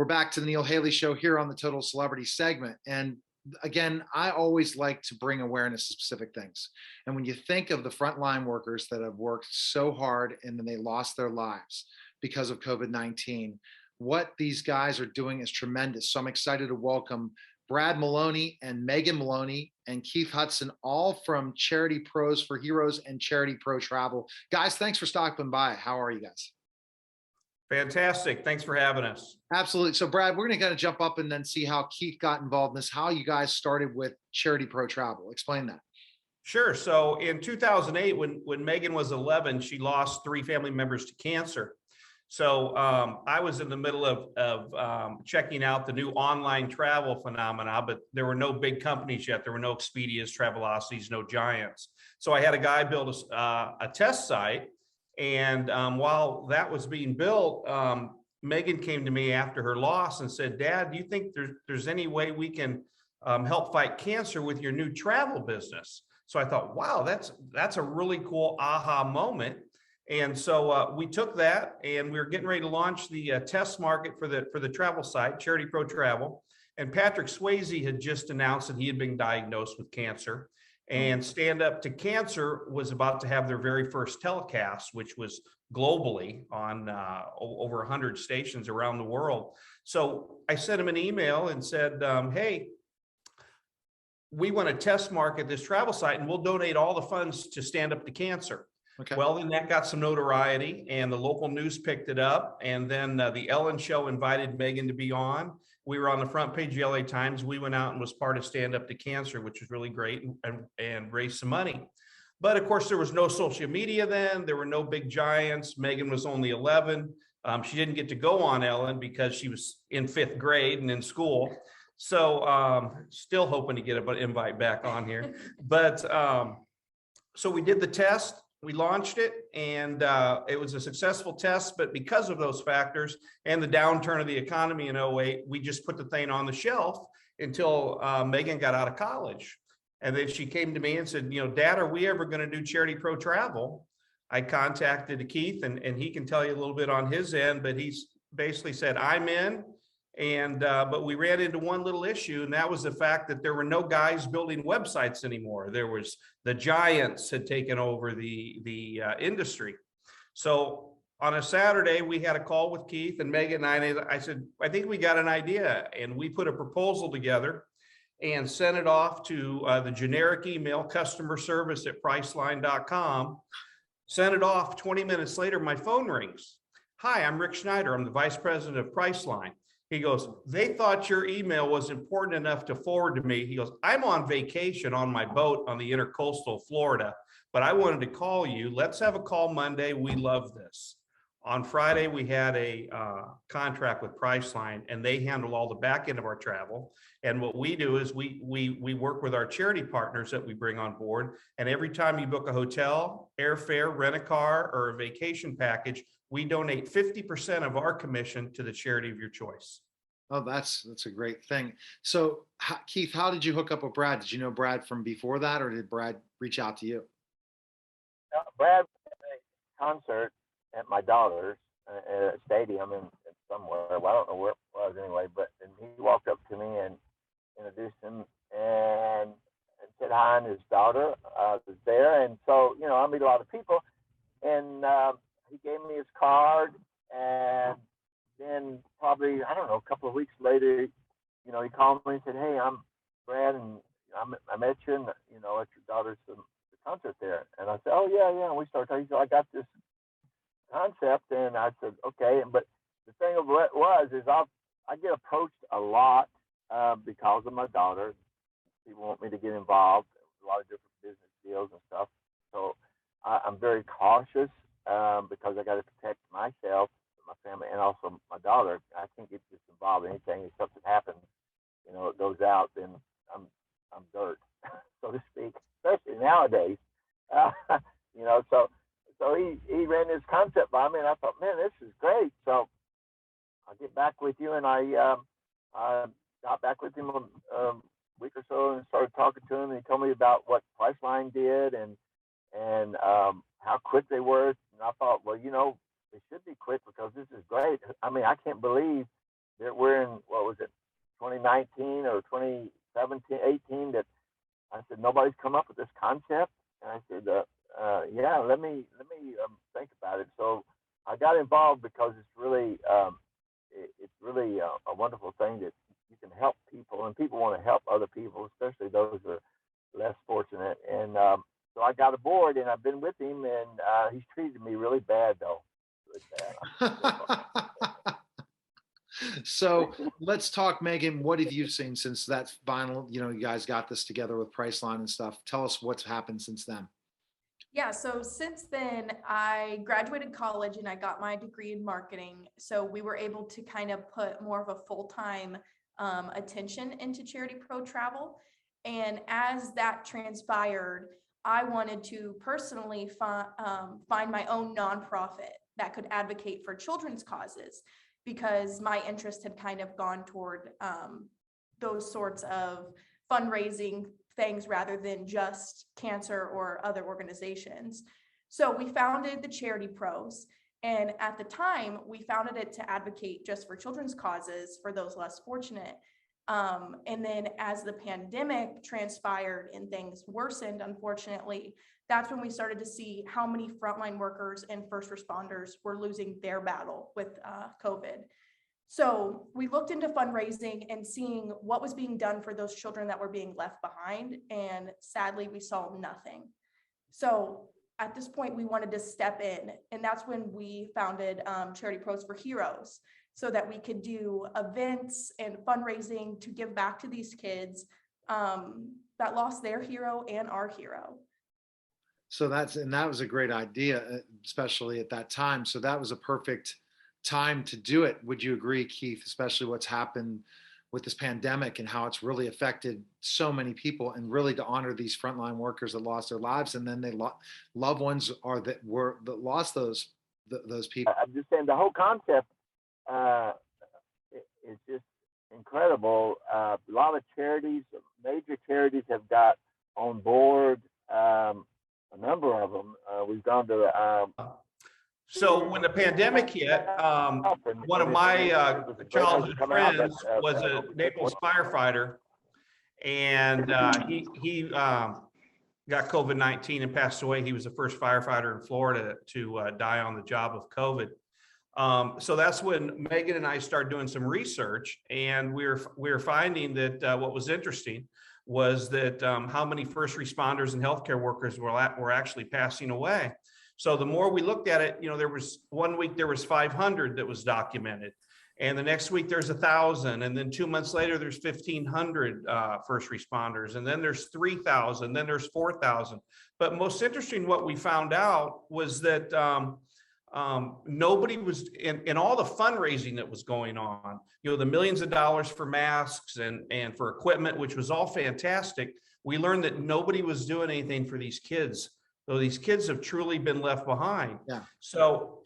We're back to the Neil Haley Show here on the Total Celebrity segment. And again, I always like to bring awareness to specific things. And when you think of the frontline workers that have worked so hard and then they lost their lives because of COVID-19, what these guys are doing is tremendous. So I'm excited to welcome Brad Maloney and Megan Maloney and Keith Hudson, all from Charity Pros for Heroes and Charity Pro Travel. Guys, thanks for stopping by. How are you guys? Fantastic. Thanks for having us. Absolutely. So Brad, we're going to kind of jump up and then see how Keith got involved in this, how you guys started with Charity Pro Travel. Explain that. Sure. So in 2008, when Megan was 11, she lost 3 family members to cancer. So I was in the middle of checking out the new online travel phenomena, but there were no big companies yet. There were no Expedias, Travelocities, no giants. So I had a guy build a test site. And while that was being built, Megan came to me after her loss and said, "Dad, do you think there's any way we can help fight cancer with your new travel business?" So I thought, wow, that's a really cool aha moment. And so we took that and we were getting ready to launch the test market for the travel site, Charity Pro Travel. And Patrick Swayze had just announced that he had been diagnosed with cancer. And Stand Up to Cancer was about to have their very first telecast, which was globally on over 100 stations around the world. So I sent him an email and said, hey, we want to test market this travel site and we'll donate all the funds to Stand Up to Cancer. Okay. Well, then that got some notoriety and the local news picked it up. And then the Ellen Show invited Megan to be on. We were on the front page of the LA Times. We went out and was part of Stand Up to Cancer, which was really great, and raised some money. But of course, there was no social media then. There were no big giants. Megan was only 11. She didn't get to go on Ellen because she was in 5th grade and in school. So still hoping to get an invite back on here. But so we did the test. We launched it and it was a successful test, but because of those factors and the downturn of the economy in 08, we just put the thing on the shelf until Megan got out of college. And then she came to me and said, Dad, are we ever going to do Charity Pro Travel? I contacted Keith and he can tell you a little bit on his end, but he's basically said, I'm in. And but we ran into one little issue, and that was the fact that there were no guys building websites anymore. There was the giants had taken over the industry. So on a Saturday, we had a call with Keith and Megan and I said, I think we got an idea. And we put a proposal together and sent it off to the generic email customer service at priceline.com. Sent it off. 20 minutes later, my phone rings. Hi, I'm Rick Schneider. I'm the vice president of Priceline. He goes, they thought your email was important enough to forward to me. He goes, I'm on vacation on my boat on the intercoastal Florida, but I wanted to call you. Let's have a call Monday. We love this. On Friday, we had a contract with Priceline, and they handle all the back end of our travel. And what we do is we work with our charity partners that we bring on board. And every time you book a hotel, airfare, rent a car, or a vacation package, we donate 50% of our commission to the charity of your choice. Oh, that's a great thing. So Keith, how did you hook up with Brad? Did you know Brad from before that, or did Brad reach out to you? Brad at a concert at my daughter's at a stadium in somewhere. Well, I don't know where it was anyway, but and he walked up to me and introduced him and said hi, and his daughter was there. And so, I meet a lot of people, and he gave me his card, and then probably, I don't know, a couple of weeks later, he called me and said, hey, I'm Brad, and I met you, and, at your daughter's the concert there. And I said, oh, yeah. And we started talking. So I got this concept, and I said, okay. But the thing of what is I get approached a lot because of my daughter. People want me to get involved in a lot of different business deals and stuff. So I'm very cautious because I got to protect myself, my family, and also my daughter. I can't get just involved in anything. If something happens, it goes out, then I'm dirt, so to speak. Especially nowadays, So he ran this concept by me, and I thought, man, this is great. So I'll get back with you, and I got back with him a week or so and started talking to him, and he told me about what Priceline did and how quick they were. And I thought, well, they should be quick because this is great. I mean, I can't believe we're in, what was it, 2019 or 2017, 18, that I said, nobody's come up with this concept. And I said, yeah, let me think about it. So I got involved because it's really a wonderful thing that you can help people, and people want to help other people, especially those that are less fortunate. And so I got aboard, and I've been with him, and he's treated me really bad, though. Really bad. So let's talk, Megan. What have you seen since that final, you guys got this together with Priceline and stuff? Tell us what's happened since then. Yeah, so since then, I graduated college and I got my degree in marketing. So we were able to kind of put more of a full-time attention into Charity Pro Travel. And as that transpired, I wanted to personally find my own nonprofit that could advocate for children's causes, because my interest had kind of gone toward those sorts of fundraising things rather than just cancer or other organizations. So we founded the Charity Pros. And at the time, we founded it to advocate just for children's causes for those less fortunate. And then as the pandemic transpired and things worsened, unfortunately, that's when we started to see how many frontline workers and first responders were losing their battle with COVID. So we looked into fundraising and seeing what was being done for those children that were being left behind. And sadly, we saw nothing. So at this point, we wanted to step in. And that's when we founded Charity Pros for Heroes, so that we could do events and fundraising to give back to these kids that lost their hero and our hero. So that was a great idea, especially at that time. So that was a perfect time to do it. Would you agree, Keith, especially what's happened with this pandemic and how it's really affected so many people, and really to honor these frontline workers that lost their lives, and then they loved ones that lost those people. I'm just saying the whole concept is just incredible. A lot of charities, major charities, have got on board. A number of them. We've gone to. So when the pandemic hit, one of my childhood friends was a Naples firefighter, and he got COVID-19 and passed away. He was the first firefighter in Florida to die on the job of COVID. So that's when Megan and I started doing some research, and we were finding that what was interesting was that how many first responders and healthcare workers were actually passing away. So the more we looked at it, there was 1 week there was 500 that was documented, and the next week there's 1,000, and then 2 months later there's 1,500 first responders, and then there's 3,000, then there's 4,000. But most interesting, what we found out was that nobody was in all the fundraising that was going on, the millions of dollars for masks and for equipment, which was all fantastic. We learned that nobody was doing anything for these kids. So these kids have truly been left behind. Yeah. So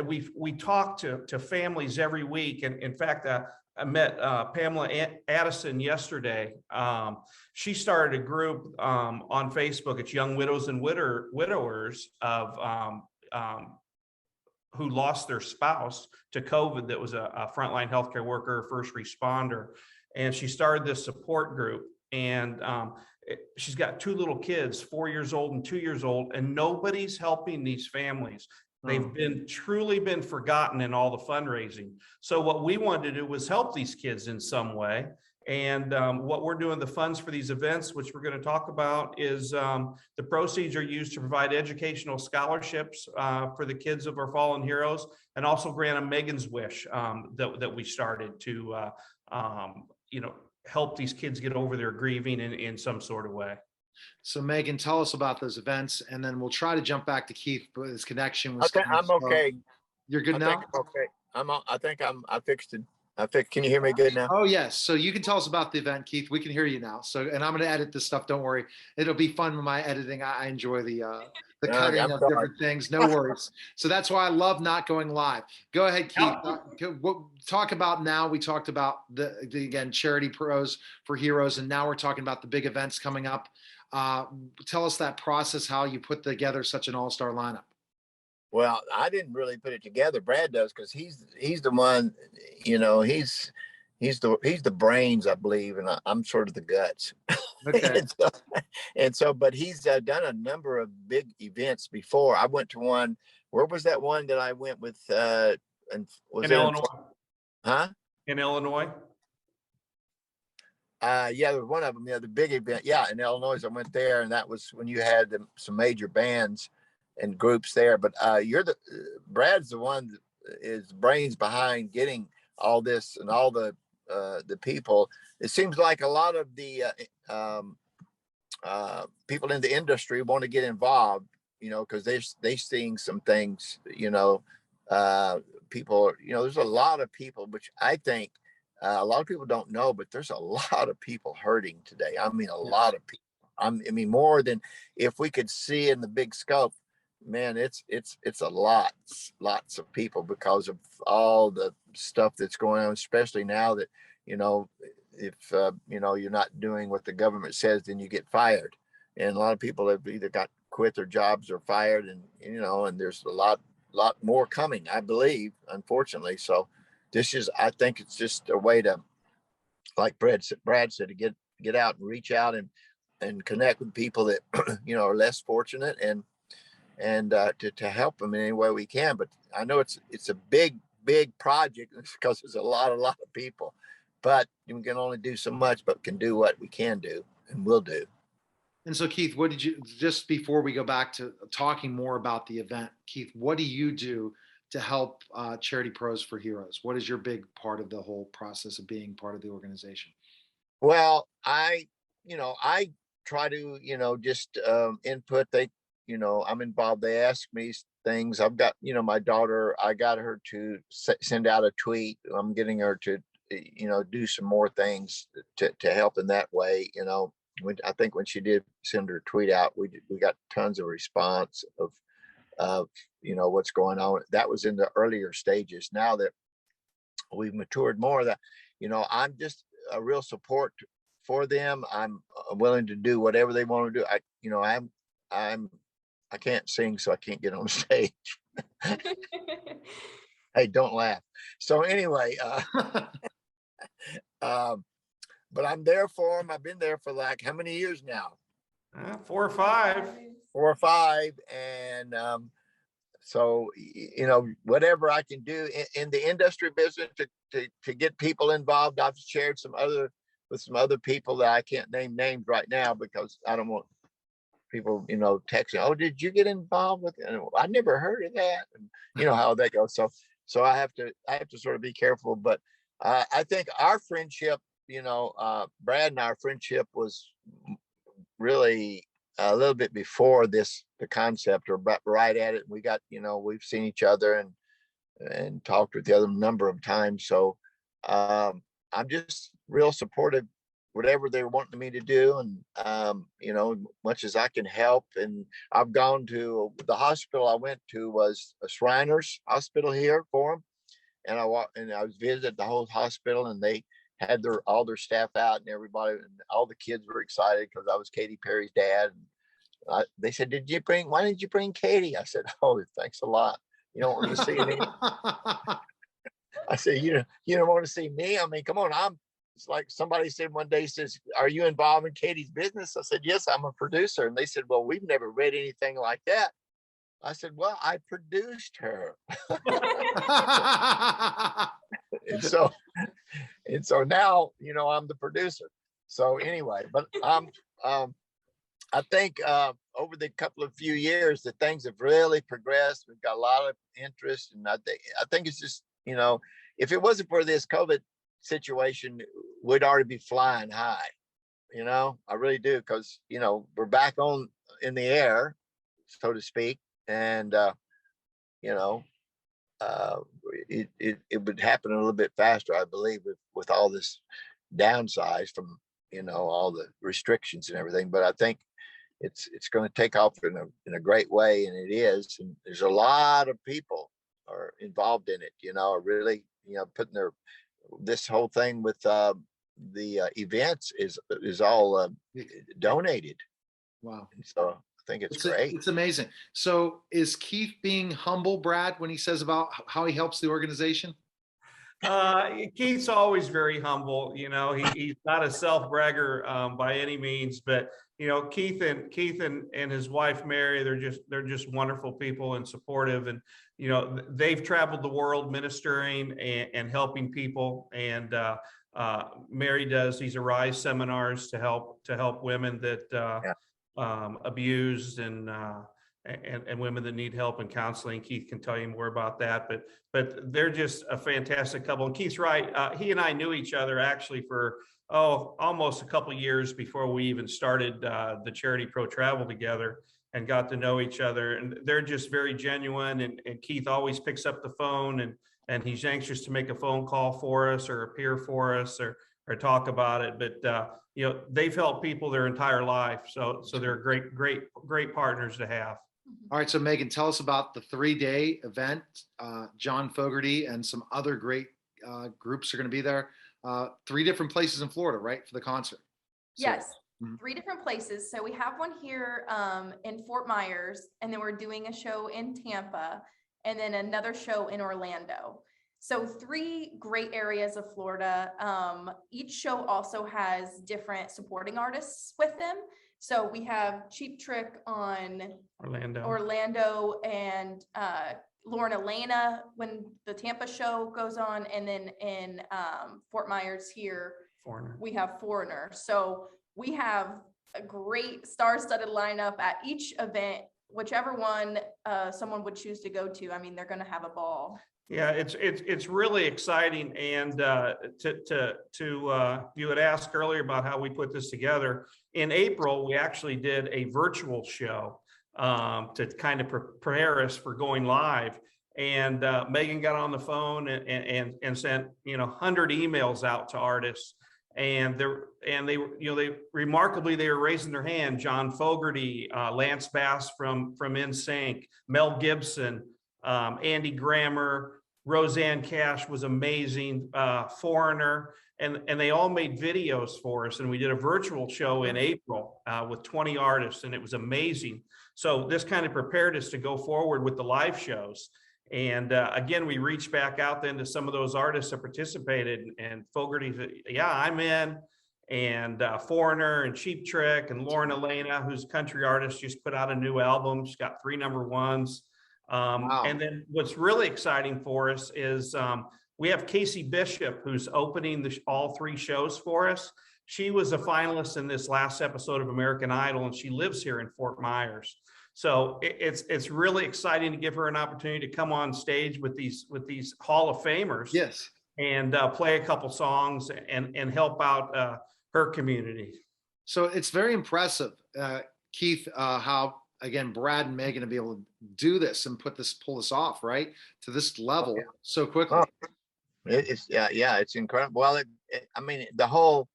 we talk to families every week. And in fact, I met Pamela Addison yesterday. She started a group on Facebook. It's Young Widows and Widowers of who lost their spouse to COVID, that was a frontline healthcare worker, first responder. And she started this support group. And she's got 2 little kids, 4 years old and 2 years old, and nobody's helping these families. They've truly been forgotten in all the fundraising. So what we wanted to do was help these kids in some way. And what we're doing, the funds for these events, which we're going to talk about, is the proceeds are used to provide educational scholarships for the kids of our fallen heroes, and also grant a Megan's Wish that we started to, help these kids get over their grieving in some sort of way. So Megan, tell us about those events, and then we'll try to jump back to Keith, but his connection was. I'm okay. You're good now? Okay. I fixed it. Can you hear me good now? Oh yes. So you can tell us about the event, Keith. We can hear you now. So, and I'm going to edit this stuff. Don't worry. It'll be fun with my editing. I enjoy the cutting of different things. No worries. So that's why I love not going live. Go ahead, Keith. Talk about now. We talked about the again, Charity Pros for Heroes, and now we're talking about the big events coming up. Tell us that process, how you put together such an all-star lineup. Well, I didn't really put it together. Brad does, because he's the one, you know, he's the brains, I believe, and I'm sort of the guts. Okay. And so, but he's done a number of big events before. I went to one. Where was that one that I went with? And was In it Illinois. huh? In Illinois. Yeah, there was one of them. Yeah, the big event. Yeah, in Illinois, I went there, and that was when you had some major bands and groups there. But Brad's the one that is brains behind getting all this and all the people. It seems like a lot of the people in the industry want to get involved, you know, because they seeing some things, you know, people, you know, there's a lot of people, which I think a lot of people don't know, but there's a lot of people hurting today. I mean, a lot of people. I mean, more than if we could see in the big scope, man, it's a lots of people because of all the stuff that's going on, especially now that, you know, if you know, you're not doing what the government says, then you get fired. And a lot of people have either got quit their jobs or fired, and you know, and there's a lot more coming, I believe, unfortunately. So I think it's just a way to, like Brad said, to get out and reach out and connect with people that you know are less fortunate, and to help them in any way we can. But I know it's a big project because there's a lot of people, but we can only do so much, but can do what we can do and will do. And so, Keith, what did you, just before we go back to talking more about the event, Keith, what do you do to help Charity Pros for Heroes? What is your big part of the whole process of being part of the organization? Well, I try to, you know, just input. You know, I'm involved. They ask me things. I've got, you know, my daughter, I got her to send out a tweet. I'm getting her to, you know, do some more things to help in that way. You know, I think when she did send her tweet out, we got tons of response of, you know, what's going on. That was in the earlier stages. Now that we've matured more, that, you know, I'm just a real support for them. I'm willing to do whatever they want to do. I can't sing, so I can't get on stage. Hey, don't laugh. So anyway, but I'm there for them. I've been there for like how many years now? 4 or 5. 4 or 5, and so you know, whatever I can do in the industry business to get people involved. I've shared with some other people that I can't name names right now because I don't want people, you know, texting, oh, did you get involved with it? And I never heard of that. And you know how that goes. So I have to sort of be careful. But I think our friendship, you know, Brad and our friendship was really a little bit before the concept, or right at it. We got, you know, we've seen each other and talked with the other number of times. So I'm just real supportive, whatever they're wanting me to do. And, you know, much as I can help. And I've gone to the hospital I went to was a Shriners Hospital here for them. And I was visited the whole hospital, and they had all their staff out, and everybody, and all the kids were excited because I was Katy Perry's dad. And they said, why did you bring Katy? I said, oh, thanks a lot. You don't want to see me. I said, you don't want to see me? I mean, come on. It's like somebody said one day, says, are you involved in Katy's business? I said, yes, I'm a producer. And they said, well, we've never read anything like that. I said, well, I produced her. and so now, you know, I'm the producer. So anyway, but I think over the couple of few years that things have really progressed. We've got a lot of interest, and I think it's just, you know, if it wasn't for this COVID situation, we'd already be flying high. You know, I really do, because you know, we're back in the air, so to speak, and you know, it would happen a little bit faster, I believe, with all this downsize from, you know, all the restrictions and everything. But I think it's going to take off in a great way, and it is. And there's a lot of people are involved in it, you know, are really, you know, putting this whole thing with the events is all donated. Wow. And so think it's It's great. it's amazing. So is Keith being humble, Brad, when he says about how he helps the organization? Keith's always very humble. You know, he's not a self-bragger by any means, but you know, Keith and his wife Mary, they're just wonderful people and supportive. And you know, they've traveled the world ministering and helping people. And Mary does these Arise seminars to help women that abused and women that need help and counseling. Keith can tell you more about that, but they're just a fantastic couple. And Keith's right. He and I knew each other actually for almost a couple years before we even started the Charity Pro Travel together, and got to know each other. And they're just very genuine. And Keith always picks up the phone and he's anxious to make a phone call for us or appear for us or talk about it. But you know, they've helped people their entire life, so they're great partners to have. All right, so Megan, tell us about the 3-day event. John Fogerty and some other great groups are going to be there. 3 different places in Florida, right, for the concert? So, Yes, 3 different places. So we have one here in Fort Myers, and then we're doing a show in Tampa, and then another show in Orlando. So 3 great areas of Florida. Each show also has different supporting artists with them. So we have Cheap Trick on Orlando and Lauren Elena when the Tampa show goes on. And then in Fort Myers here, we have Foreigner. So we have a great star-studded lineup at each event, whichever one someone would choose to go to. I mean, they're going to have a ball. Yeah, it's really exciting. And you had asked earlier about how we put this together. In April, we actually did a virtual show to kind of prepare us for going live. And Megan got on the phone and sent 100 emails out to artists. And they remarkably, they were raising their hand. John Fogerty, Lance Bass from NSYNC, Mel Gibson, Andy Grammer, Roseanne Cash was amazing, Foreigner, and they all made videos for us. And we did a virtual show in April with 20 artists, and it was amazing. So this kind of prepared us to go forward with the live shows. And again, we reached back out then to some of those artists that participated, and Fogerty said, yeah, I'm in. And Foreigner and Cheap Trick and Lauren Elena, who's a country artist, just put out a new album. She's got 3 number 1s. Wow. And then what's really exciting for us is we have Casey Bishop, who's opening all 3 shows for us. She was a finalist in this last episode of American Idol, and she lives here in Fort Myers. So it's really exciting to give her an opportunity to come on stage with these Hall of Famers. Yes. And play a couple songs and help out her community. So it's very impressive, Keith, how again Brad and Megan to be able to do this and pull this off right to this level so quickly. It's it's incredible. Well, I mean, the whole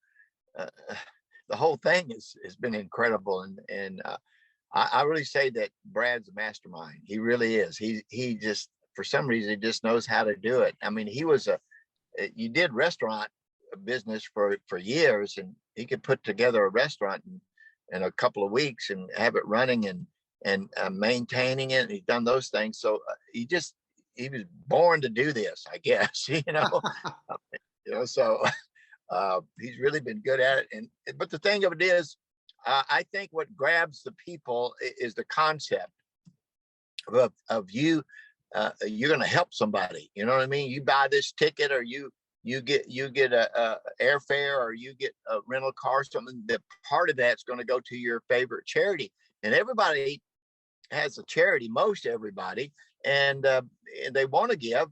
thing has been incredible, and I really say that Brad's a mastermind. He really is. He just, for some reason, he just knows how to do it. I mean, you did restaurant business for years, and he could put together a restaurant in a couple of weeks and have it running and maintaining it. He's done those things. So he was born to do this, I guess, so he's really been good at it. But the thing of it is, I think what grabs the people is the concept of you. You're going to help somebody. You know what I mean? You buy this ticket, or you get a airfare, or you get a rental car, something. That part of that's going to go to your favorite charity. And everybody has a charity, most everybody, and they want to give,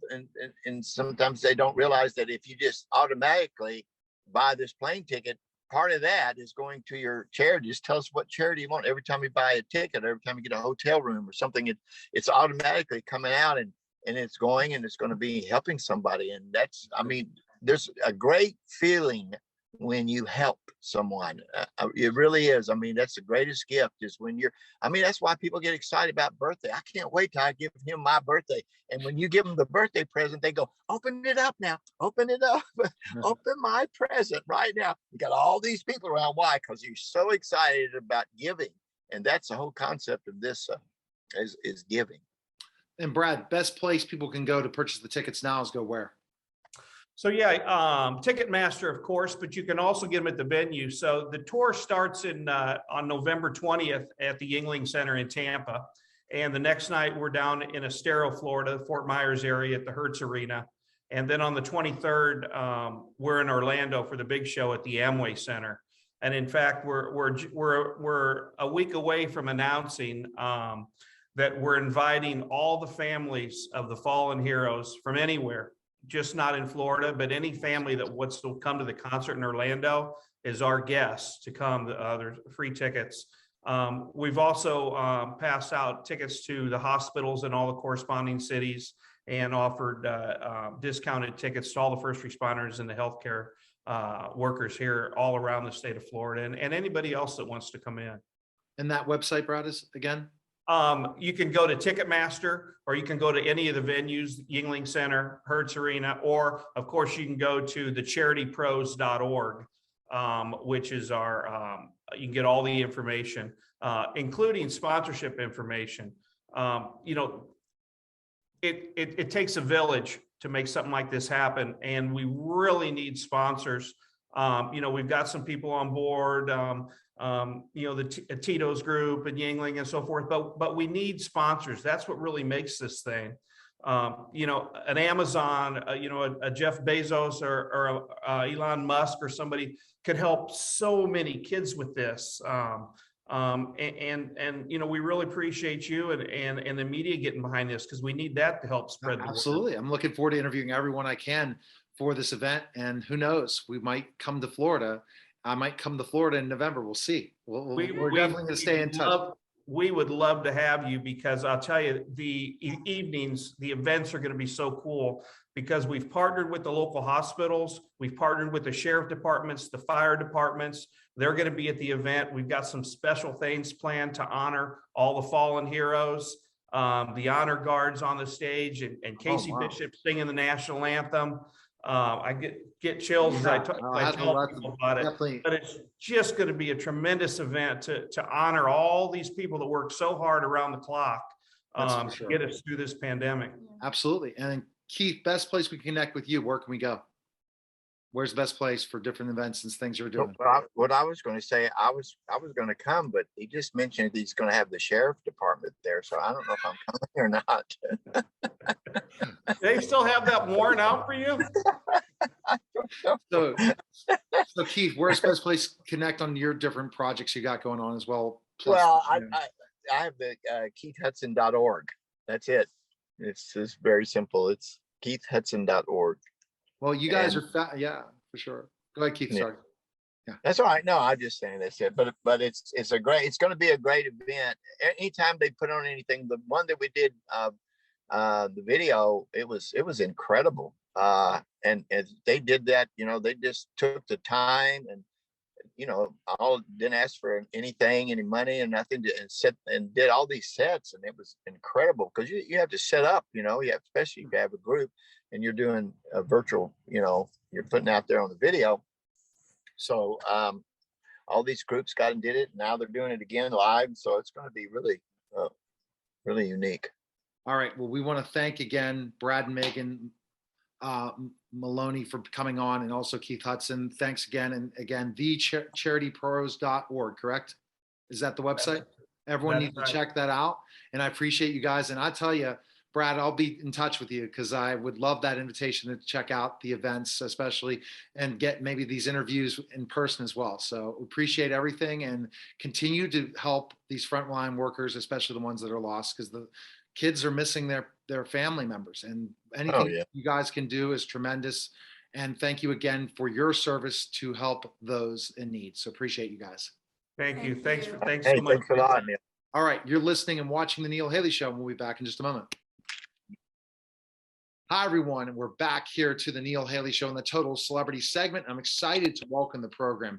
and sometimes they don't realize that if you just automatically buy this plane ticket, part of that is going to your charity. Just tell us what charity you want. Every time you buy a ticket, every time you get a hotel room or something, it's automatically coming out and it's going, and it's going to be helping somebody. And that's, I mean, there's a great feeling when you help someone. It really is. I mean, that's the greatest gift, is when that's why people get excited about birthday. I can't wait till I give him my birthday. And when you give them the birthday present, they go, open it up now, open it up, open my present right now. You got all these people around. Why? Because you're so excited about giving. And that's the whole concept of this is giving. And Brad, best place people can go to purchase the tickets now is go where? So yeah, Ticketmaster, of course, but you can also get them at the venue. So the tour starts on November 20th at the Yuengling Center in Tampa. And the next night we're down in Estero, Florida, Fort Myers area at the Hertz Arena. And then on the 23rd, we're in Orlando for the big show at the Amway Center. And in fact, we're a week away from announcing that we're inviting all the families of the fallen heroes from anywhere, just not in Florida, but any family that wants to come to the concert in Orlando is our guest to come. There's free tickets. We've also passed out tickets to the hospitals in all the corresponding cities and offered discounted tickets to all the first responders and the healthcare workers here all around the state of Florida and anybody else that wants to come in. And that website, Brad, is again? You can go to Ticketmaster, or you can go to any of the venues, Yuengling Center, Hertz Arena, or of course you can go to thecharitypros.org, which is our, you can get all the information, including sponsorship information. You know, it takes a village to make something like this happen, and we really need sponsors. You know, we've got some people on board, you know, the Tito's group and Yuengling and so forth, but we need sponsors. That's what really makes this thing. You know, an Amazon, you know, a Jeff Bezos or Elon Musk or somebody could help so many kids with this. And you know, we really appreciate you and the media getting behind this, because we need that to help spread the word. Absolutely. I'm looking forward to interviewing everyone I can for this event, and who knows, we might come to Florida. I might come to Florida in November. We'll see. We're definitely going to stay in touch. We would love to have you, because I'll tell you, the evenings, the events are going to be so cool, because we've partnered with the local hospitals. We've partnered with the sheriff departments, the fire departments. They're going to be at the event. We've got some special things planned to honor all the fallen heroes, the honor guards on the stage, and Casey Bishop singing the national anthem. I get chills as I tell people about it, definitely. But it's just going to be a tremendous event to honor all these people that work so hard around the clock to get us through this pandemic. Absolutely. And Keith, best place we can connect with you, where can we go? Where's the best place for different events and things you're doing? What I was going to say, I was going to come, but he just mentioned he's going to have the sheriff department there, so I don't know if I'm coming or not. They still have that warrant out for you? So Keith, where's the best place to connect on your different projects you got going on as well? Plus, well, I have the KeithHudson.org. That's it. It's just very simple. It's KeithHudson.org. Well, you guys are yeah, for sure. Go ahead, Keith. Sorry. Yeah, that's all right. No, I'm just saying that's it. But it's going to be a great event. Anytime they put on anything, the one that we did, the video, it was incredible. And they did that, you know, they just took the time and, you know, didn't ask for anything, any money and nothing, and did all these sets, and it was incredible, because you have to set up, you know, especially if you have a group and you're doing a virtual, you know, you're putting out there on the video. So all these groups got and did it. Now they're doing it again live, so it's going to be really, really unique. All right. Well, we want to thank again Brad and Megan Maloney for coming on, and also Keith Hudson. Thanks again. And again, thecharitypros.org, correct? Is that the website? Everyone needs to check that out. And I appreciate you guys. And I tell you, Brad, I'll be in touch with you, because I would love that invitation to check out the events, especially, and get maybe these interviews in person as well. So appreciate everything, and continue to help these frontline workers, especially the ones that are lost, because the kids are missing their family members, and anything you guys can do is tremendous. And thank you again for your service to help those in need. So appreciate you guys. Thank you. Thanks so much. Thanks a lot, Neil. All right. You're listening and watching the Neil Haley Show, and we'll be back in just a moment. Hi, everyone. And we're back here to the Neil Haley Show in the Total Celebrity segment. I'm excited to welcome the program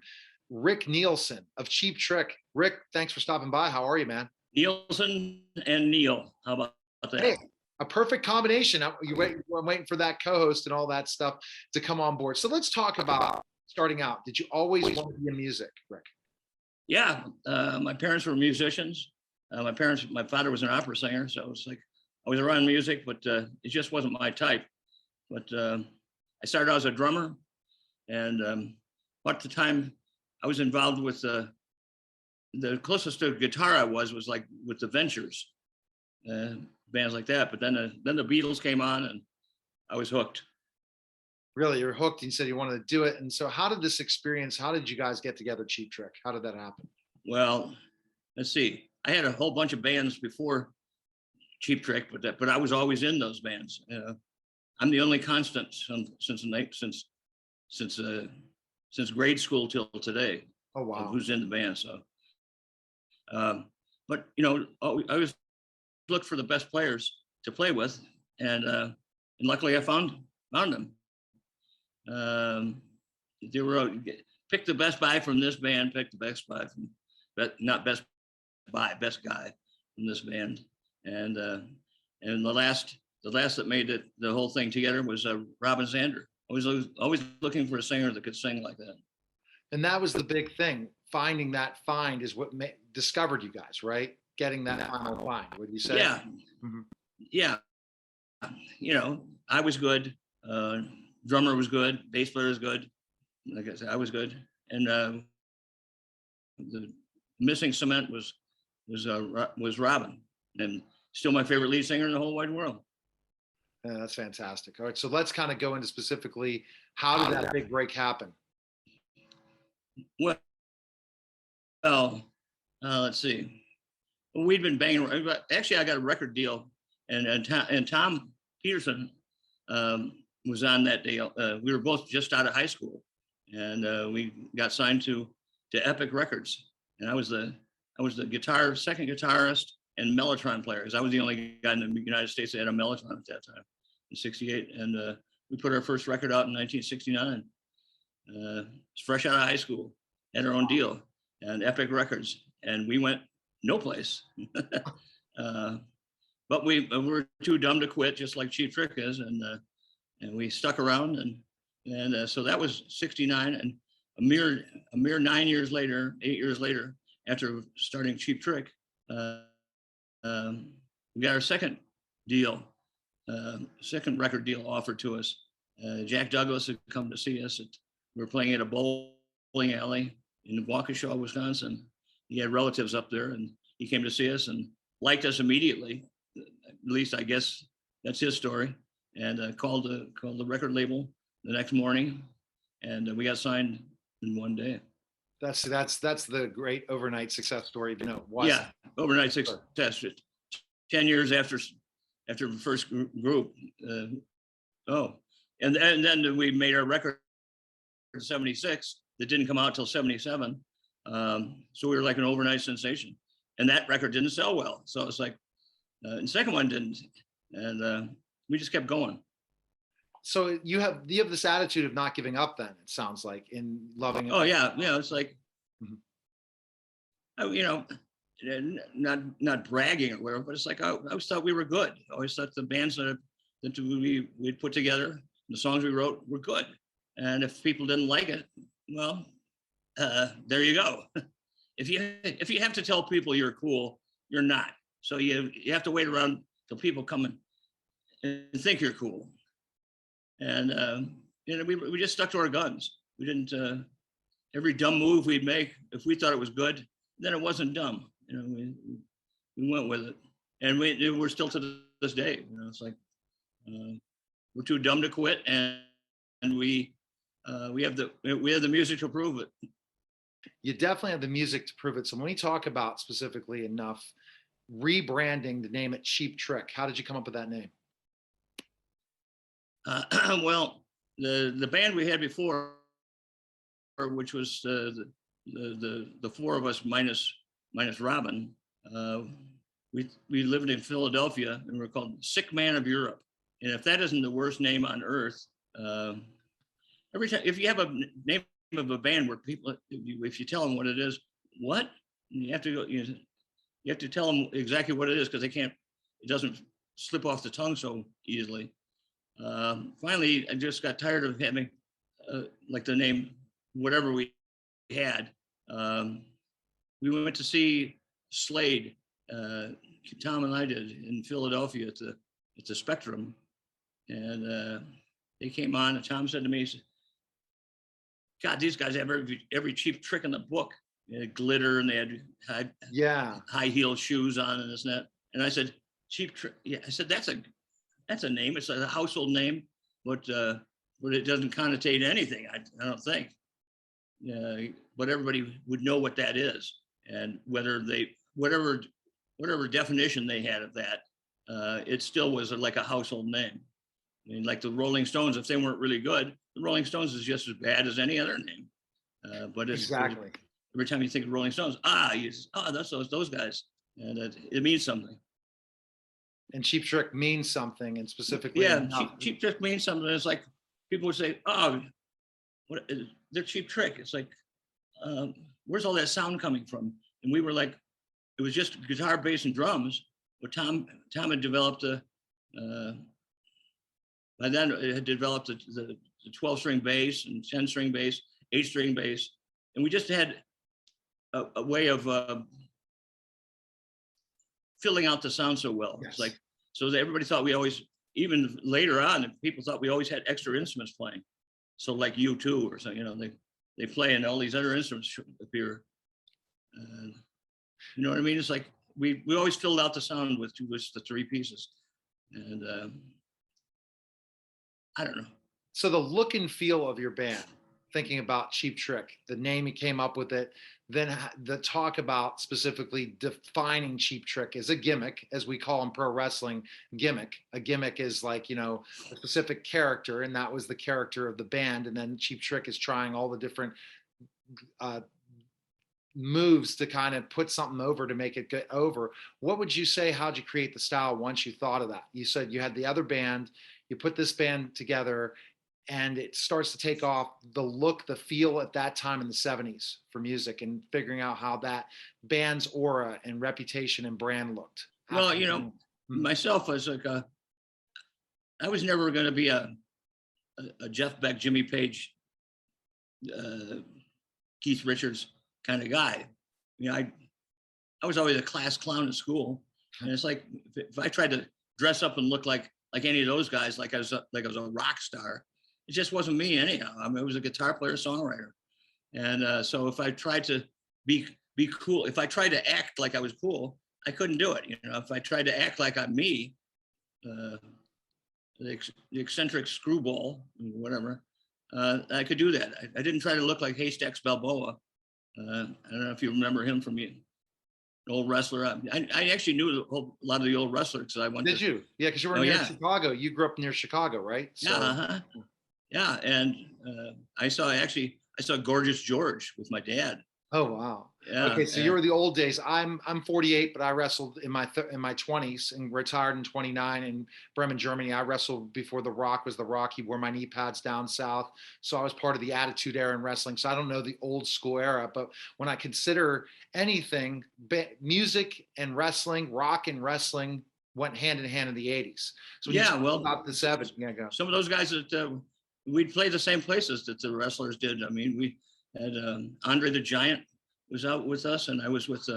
Rick Nielsen of Cheap Trick. Rick, thanks for stopping by. How are you, man? Nielsen and Neil. How about that? Hey, a perfect combination. I'm waiting for that co-host and all that stuff to come on board. So let's talk about starting out. Did you always want to be in music, Rick? Yeah, my parents were musicians. My father was an opera singer, so it's like I was around music, but it just wasn't my type. But I started out as a drummer, and at the time I was involved with the closest to guitar I was like with the Ventures, bands like that. But then the Beatles came on, and I was hooked. Really, you're hooked. You said you wanted to do it. And so how did you guys get together, Cheap Trick? How did that happen? Well, let's see. I had a whole bunch of bands before Cheap Trick, but I was always in those bands. I'm the only constant since grade school till today. Oh, wow. Who's in the band? So, but I always look for the best players to play with, and luckily I found them. They were pick the best guy from this band, pick the best guy from, not best guy from this band, and the last that made it the whole thing together was Robin Zander. Always looking for a singer that could sing like that. And that was the big thing. Finding that find is what discovered you guys, right? Getting that final find. Would you say? Yeah, Mhm. yeah. I was good. Drummer was good. Bass player was good. Like I said, I was good. And the missing cement was Robin, and still my favorite lead singer in the whole wide world. Yeah, that's fantastic. All right, so let's kind of go into specifically how did that big break happen? Well, let's see. Well, we'd been banging. Actually, I got a record deal, and Tom Peterson was on that deal. We were both just out of high school, and we got signed to Epic Records. And I was the second guitarist and mellotron player, because I was the only guy in the United States that had a mellotron at that time in '68. And we put our first record out in 1969. Fresh out of high school, had our own deal and Epic Records, and we went no place. But we were too dumb to quit, just like Cheap Trick is, and we stuck around, and so that was '69, and a mere 8 years later, after starting Cheap Trick, we got our second record deal offered to us. Jack Douglas had come to see us. We were playing at a bowling alley in Waukesha, Wisconsin. He had relatives up there, and he came to see us and liked us immediately. At least I guess that's his story. And called the record label the next morning, and we got signed in one day. That's the great overnight success story. Yeah, overnight success. 10 years after the first group. And then we made our record in '76 that didn't come out till '77. So we were like an overnight sensation, and that record didn't sell well. So it's like, and the second one didn't, and we just kept going. So you have this attitude of not giving up. Then it sounds like, in loving it. Oh yeah, it's like, not bragging or whatever, but it's like I always thought we were good. I always thought the bands that we'd put together, the songs we wrote, were good. And if people didn't like it, well, there you go. If you have to tell people you're cool, you're not. So you have to wait around till people come and think you're cool. And we just stuck to our guns. We didn't. Every dumb move we'd make, if we thought it was good, then it wasn't dumb. We went with it, and we're still to this day. It's like we're too dumb to quit, and we have the music to prove it. You definitely have the music to prove it. So when we talk about specifically enough rebranding to name it Cheap Trick, how did you come up with that name? Well, the band we had before, which was the four of us minus Robin, we lived in Philadelphia, and we're called Sick Man of Europe. And if that isn't the worst name on earth, every time, if you have a name of a band where people, if you tell them what it is, what? You have to go, you have to tell them exactly what it is, because it doesn't slip off the tongue so easily. Finally, I just got tired of having like the name, whatever we had. we went to see Slade. Tom and I did in Philadelphia at the Spectrum, and they came on. And Tom said to me, he said, "God, these guys have every cheap trick in the book. They had glitter and they had high heel shoes on and this and that." And I said, "Cheap Trick." Yeah, I said, that's a name. It's a household name, but it doesn't connotate anything. I don't think. But everybody would know what that is, and whatever definition they had of that, it still was like a household name. I mean, like the Rolling Stones, if they weren't really good, the Rolling Stones is just as bad as any other name. But it's Exactly. every time you think of Rolling Stones, that's those guys, and it means something. And Cheap Trick means something, and specifically. Yeah, cheap Trick means something. It's like people would say, "Oh, they're Cheap Trick." It's like, where's all that sound coming from? And we were like, it was just guitar, bass, and drums. But Tom had developed by then it had developed the 12-string bass and 10-string bass, 8-string bass, and we just had a way of filling out the sound so well. Yes. It's like, so that everybody thought we always, even later on, people thought we always had extra instruments playing. So like U2 or something, they play and all these other instruments appear. You know what I mean? It's like we always filled out the sound with the three pieces, and I don't know. So the look and feel of your band, thinking about Cheap Trick, the name you came up with it, then the talk about specifically defining Cheap Trick as a gimmick, as we call in pro wrestling, gimmick. A gimmick is like, a specific character, and that was the character of the band. And then Cheap Trick is trying all the different moves to kind of put something over to make it get over. What would you say, how'd you create the style once you thought of that? You said you had the other band, you put this band together, and it starts to take off the look, the feel at that time in the 70s for music, and figuring out how that band's aura and reputation and brand looked. Well, myself, was like I was never going to be a Jeff Beck, Jimmy Page, Keith Richards kind of guy. I was always a class clown in school, and it's like if I tried to dress up and look like any of those guys, like I was a rock star, it just wasn't me anyhow. I mean, I was a guitar player, songwriter, and so if I tried to be cool, if I tried to act like I was cool, I couldn't do it. If I tried to act like I'm me, the eccentric screwball, whatever, I could do that. I didn't try to look like Haystacks Balboa. I don't know if you remember him from the old wrestler. I actually knew a lot of the old wrestlers because I went. Did you? Yeah, because you were near Chicago. You grew up near Chicago, right? So. Yeah, and I saw Gorgeous George with my dad. Oh wow. Yeah. Okay, so you were the old days. I'm 48, but I wrestled in my 20s and retired in 29 in Bremen, Germany. I wrestled before The Rock was The Rock. He wore my knee pads down south, so I was part of the Attitude Era in wrestling. So I don't know the old school era, but when I consider anything, music and wrestling, rock and wrestling went hand in hand in the 80s. So about the 70s, go. Some of those guys that we'd play the same places that the wrestlers did. I mean, we had Andre the Giant was out with us, and I was with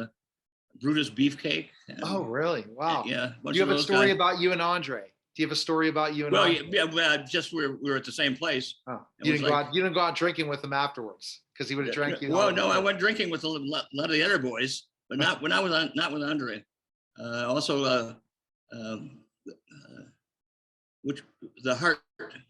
Brutus Beefcake. Oh, really? Wow. Yeah. Do you have a story about you and Andre? Do you have a story about you and Andre? Yeah, just we were at the same place. Oh, you didn't go out drinking with him afterwards because he would have drank you. Well, no, I went drinking with a lot of the other boys, but not with Andre. Also, which the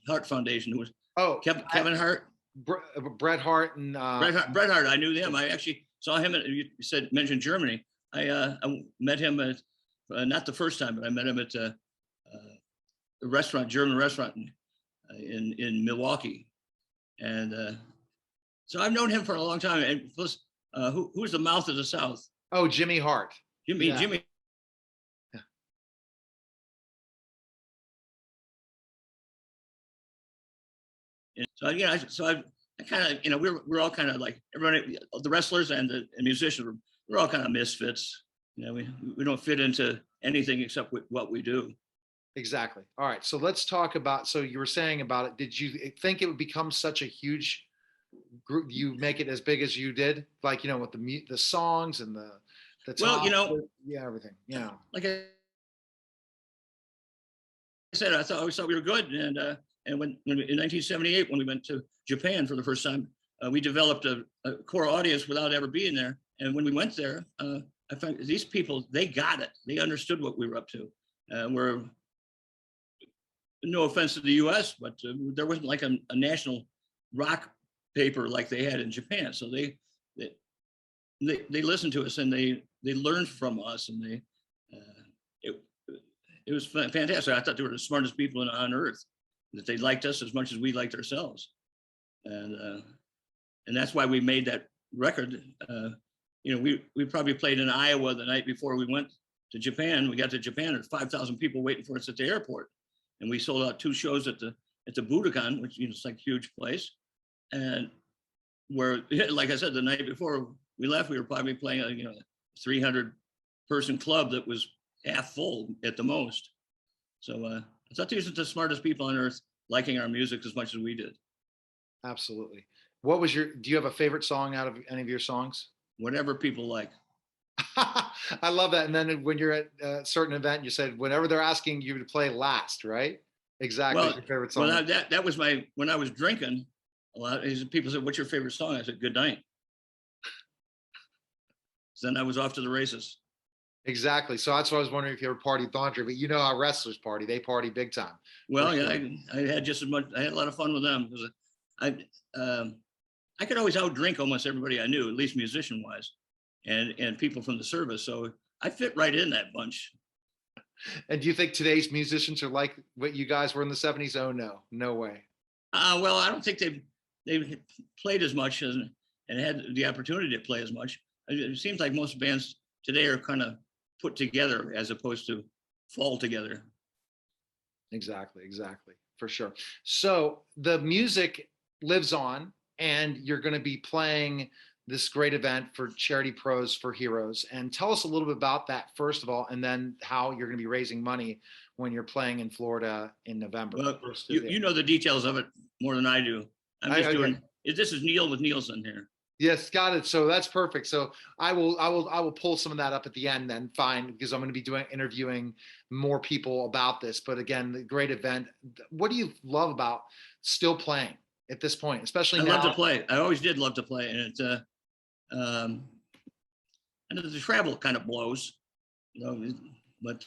Hart Foundation was. Oh, Kevin Hart. Bret Hart and Bret Hart. I knew him. I actually saw him. You mentioned Germany. I met him at not the first time, but I met him at a restaurant, German restaurant in Milwaukee, and so I've known him for a long time. And plus, who's the mouth of the South? Oh, Jimmy Hart. Jimmy. Yeah. So I kind of, we're all kind of like everybody, the wrestlers and the musicians, we're all kind of misfits. We don't fit into anything except what we do. Exactly. All right. So let's talk about, so you were saying about it. Did you think it would become such a huge you make it as big as you did, like, with the songs and the Well, top, yeah, everything, like I said, I always thought we were good. And when in 1978, when we went to Japan for the first time, we developed a core audience without ever being there. And when we went there, I found these people, they got it. They understood what we were up to. We're, no offense to the US, but there wasn't like a national rock paper like they had in Japan. So they listened to us, and they learned from us, and it was fantastic. I thought they were the smartest people on earth, that they liked us as much as we liked ourselves. And that's why we made that record. We probably played in Iowa the night before we went to Japan. We got to Japan, there's 5,000 people waiting for us at the airport. And we sold out 2 shows at the Budokan, which is like a huge place. And where, like I said, the night before we left, we were probably playing a 300 person club that was half full at the most. So I thought these are the smartest people on earth, liking our music as much as we did. Absolutely. Do you have a favorite song out of any of your songs? Whatever people like. I love that. And then when you're at a certain event, you said, whenever they're asking you to play last, right? Exactly. Well, your favorite song. Well, that was when I was drinking a lot, people said, what's your favorite song? I said, Good Night. So then I was off to the races. Exactly. So that's why I was wondering if you ever partied Thondra, but you know how wrestlers party, they party big time. Well, yeah, I had just as much, I had a lot of fun with them, because I could always outdrink almost everybody I knew, at least musician wise, and people from the service. So I fit right in that bunch. And do you think today's musicians are like what you guys were in the 70s? Oh, no way. Well, I don't think they've played as much and had the opportunity to play as much. It seems like most bands today are kind of put together as opposed to fall together. Exactly, for sure. So the music lives on, and you're going to be playing this great event for Charity Pros for Heroes. And tell us a little bit about that, first of all, and then how you're going to be raising money when you're playing in Florida in November. Well, you know the details of it more than I do. I'm just doing. This is Neil with Nielsen here. Yes, got it. So that's perfect. So I will pull some of that up at the end then, fine, because I'm going to be interviewing more people about this. But again, the great event. What do you love about still playing at this point, especially now? I love to play. I always did love to play, and it's and the travel kind of blows, but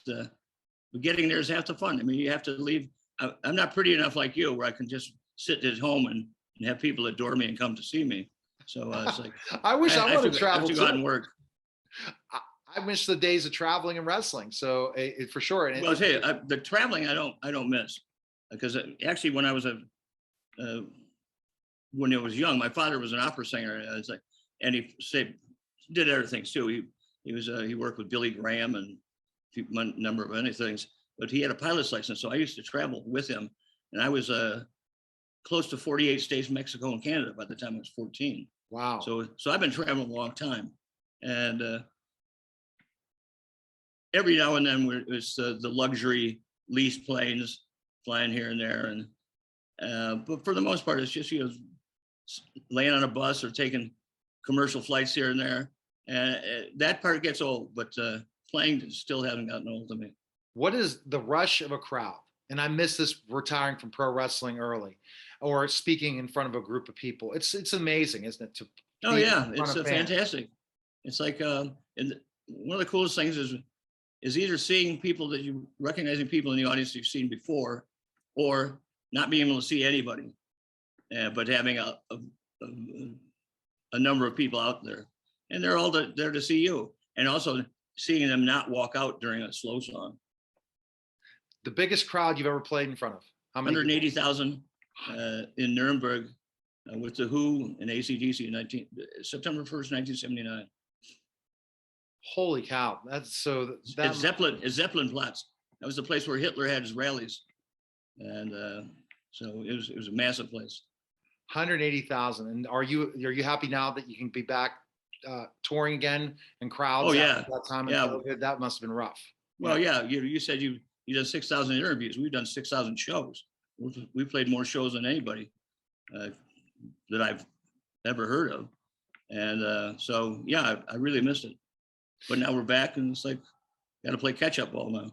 getting there is half the fun. I mean, you have to leave. I'm not pretty enough like you, where I can just sit at home and have people adore me and come to see me. So it's like I wish I would have traveled. I have to go out and work. I miss the days of traveling and wrestling. So for sure. And well, I'll tell you, the traveling I don't miss, because actually when I was when I was young, my father was an opera singer. It's like, and he did other things too. He worked with Billy Graham and a number of other things. But he had a pilot's license, so I used to travel with him, and I was close to 48 states, Mexico, and Canada by the time I was 14. Wow. So I've been traveling a long time, and every now and then it's the luxury leased planes flying here and there, and but for the most part, it's just laying on a bus or taking commercial flights here and there, and that part gets old. But playing still hasn't gotten old to me. What is the rush of a crowd? And I miss this retiring from pro wrestling early, or speaking in front of a group of people. It's amazing, isn't it? Oh yeah, it's fantastic. It's like and one of the coolest things is either seeing people that recognizing people in the audience you've seen before, or not being able to see anybody, but having a number of people out there, and they're all there to see you, and also seeing them not walk out during a slow song. The biggest crowd you've ever played in front of? How many? 180,000 in Nuremberg with the Who and AC/DC in September 1st, 1979. Holy cow! That's so. It's Zeppelinplatz. That was the place where Hitler had his rallies, and so it was a massive place. 180,000. And are you happy now that you can be back touring again and crowds? Oh yeah. That time that must have been rough. Well, yeah. You said you done 6,000 interviews. We've done 6,000 shows. We played more shows than anybody that I've ever heard of. And so, yeah, I really missed it. But now we're back, and it's like, got to play catch up ball now.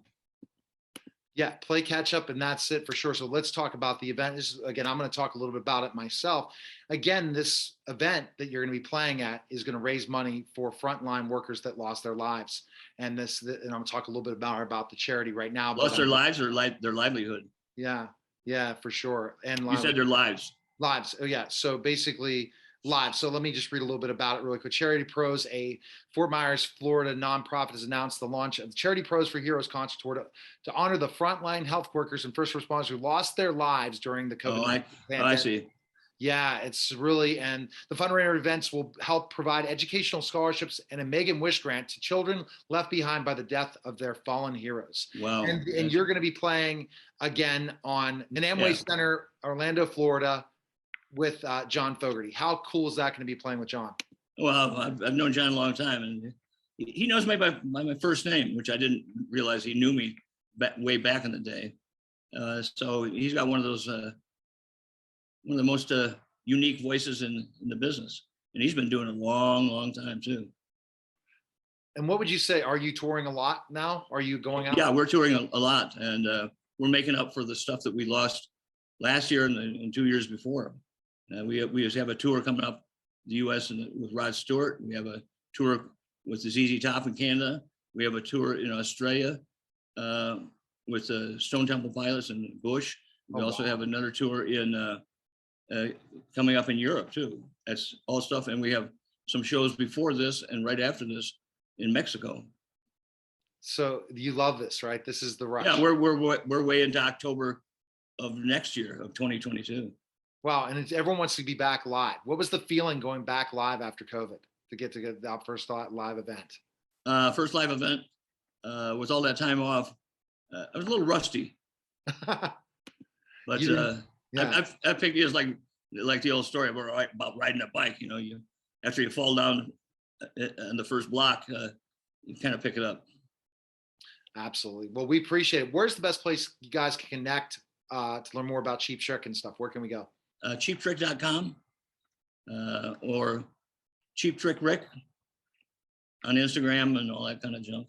Yeah, play catch up, and that's it for sure. So let's talk about the event. This is, again, I'm going to talk a little bit about it myself. Again, this event that you're going to be playing at is going to raise money for frontline workers that lost their lives. And and I'm going to talk a little bit about the charity right now. Lost their lives or their livelihood? Yeah, for sure. And you said their lives. Lives. Oh, yeah. So basically, live. So let me just read a little bit about it really quick. Charity Pros, a Fort Myers, Florida nonprofit, has announced the launch of the Charity Pros for Heroes concert tour to honor the frontline health workers and first responders who lost their lives during the COVID-19 pandemic. I see. Yeah, it's really, and the fundraiser events will help provide educational scholarships and a Make-A-Wish grant to children left behind by the death of their fallen heroes. Wow. And you're going to be playing again on an Amway Center, Orlando, Florida, with John Fogerty. How cool is that going to be playing with John? Well, I've known John a long time, and he knows me by my first name, which I didn't realize he knew me way back in the day. So he's got one of the most unique voices in the business, and he's been doing it a long time too. And what would you say? Are you touring a lot now? Are you going out? Yeah, we're touring a lot, and we're making up for the stuff that we lost last year and 2 years before. We just have a tour coming up the U.S. with Rod Stewart. We have a tour with the ZZ Top in Canada. We have a tour in Australia with the Stone Temple Pilots and Bush. We also have another tour in coming up in Europe too. That's all stuff, and we have some shows before this and right after this in Mexico. So you love this, right? This is the rush. Yeah, we're way into October of next year of 2022. Wow, and everyone wants to be back live. What was the feeling going back live after COVID to get that first live event? First live event with all that time off. I was a little rusty, but I picked it as like the old story about riding a bike. You after you fall down on the first block, you kind of pick it up. Absolutely. Well, we appreciate it. Where's the best place you guys can connect to learn more about Cheap Trick and stuff? Where can we go? cheaptrick.com or Cheap Trick Rick on Instagram and all that kind of junk.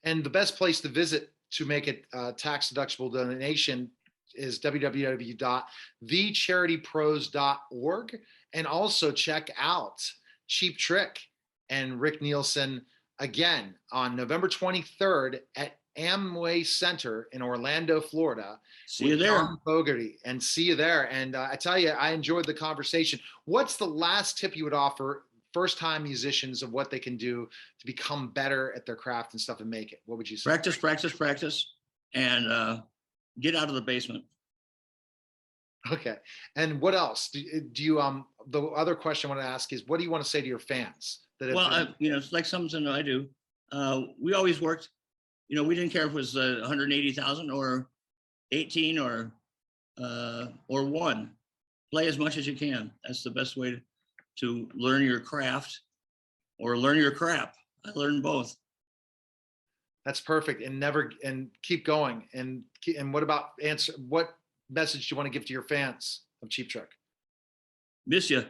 And the best place to visit to make it tax deductible donation is www.thecharitypros.org, and also check out Cheap Trick and Rick Nielsen again on November 23rd at Amway Center in Orlando, Florida. See you there. John Fogerty, and see you there. And I tell you, I enjoyed the conversation. What's the last tip you would offer first-time musicians of what they can do to become better at their craft and stuff and make it? What would you say? Practice, and get out of the basement. Okay. And what else? Do you, the other question I want to ask is, what do you want to say to your fans? It's like something I do. We always worked. We didn't care if it was 180,000 or 18 or 1. Play as much as you can. That's the best way to learn your craft or learn your crap. I learned both. That's perfect. And keep going. And what message do you want to give to your fans of Cheap Trick? Miss you.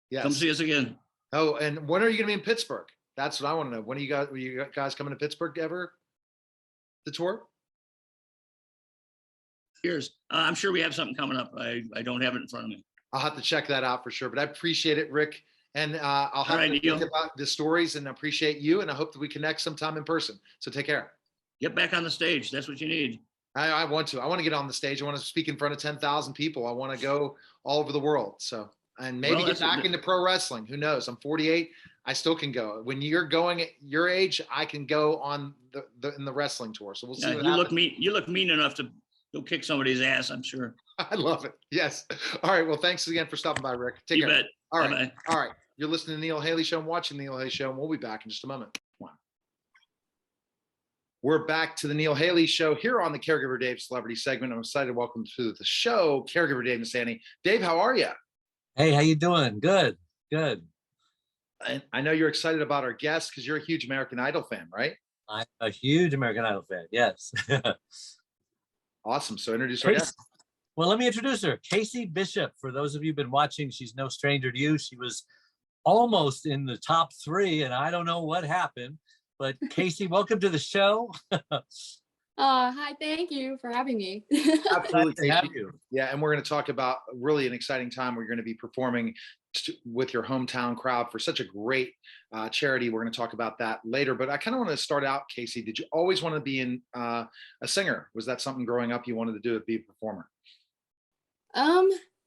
Yes. Come see us again. Oh, and when are you going to be in Pittsburgh? That's what I want to know. When are you guys coming to Pittsburgh ever? The tour? Cheers. I'm sure we have something coming up. I don't have it in front of me. I'll have to check that out for sure. But I appreciate it, Rick. And I'll have to think about the stories, and appreciate you. And I hope that we connect sometime in person. So take care. Get back on the stage. That's what you need. I want to. I want to get on the stage. I want to speak in front of 10,000 people. I want to go all over the world. So, and maybe get back into pro wrestling. Who knows? I'm 48. I still can go. When you're going at your age, I can go on in the wrestling tour. So we'll see. What happens. You look mean enough to go kick somebody's ass, I'm sure. I love it. Yes. All right. Well, thanks again for stopping by, Rick. Take care. Bet. All right. Bye-bye. All right. You're listening to Neil Haley Show. I'm watching the Neil Haley Show, and we'll be back in just a moment. We're back to the Neil Haley Show here on the Caregiver Dave Celebrity segment. I'm excited to welcome to the show Caregiver Dave Nassani. Dave, how are you? Hey, how you doing? Good. I know you're excited about our guest because you're a huge American Idol fan, right? I'm a huge American Idol fan. Yes. Awesome. So introduce our guest. Well, let me introduce her, Casey Bishop. For those of you who've been watching, she's no stranger to you. She was almost in the top 3, and I don't know what happened. But Casey, welcome to the show. Hi, thank you for having me. Absolutely. Glad to have Casey. you. Yeah, and we're going to talk about really an exciting time where you're going to be performing with your hometown crowd for such a great charity. We're going to talk about that later. But I kind of want to start out, Casey. Did you always want to be a singer? Was that something growing up you wanted to do, to be a performer?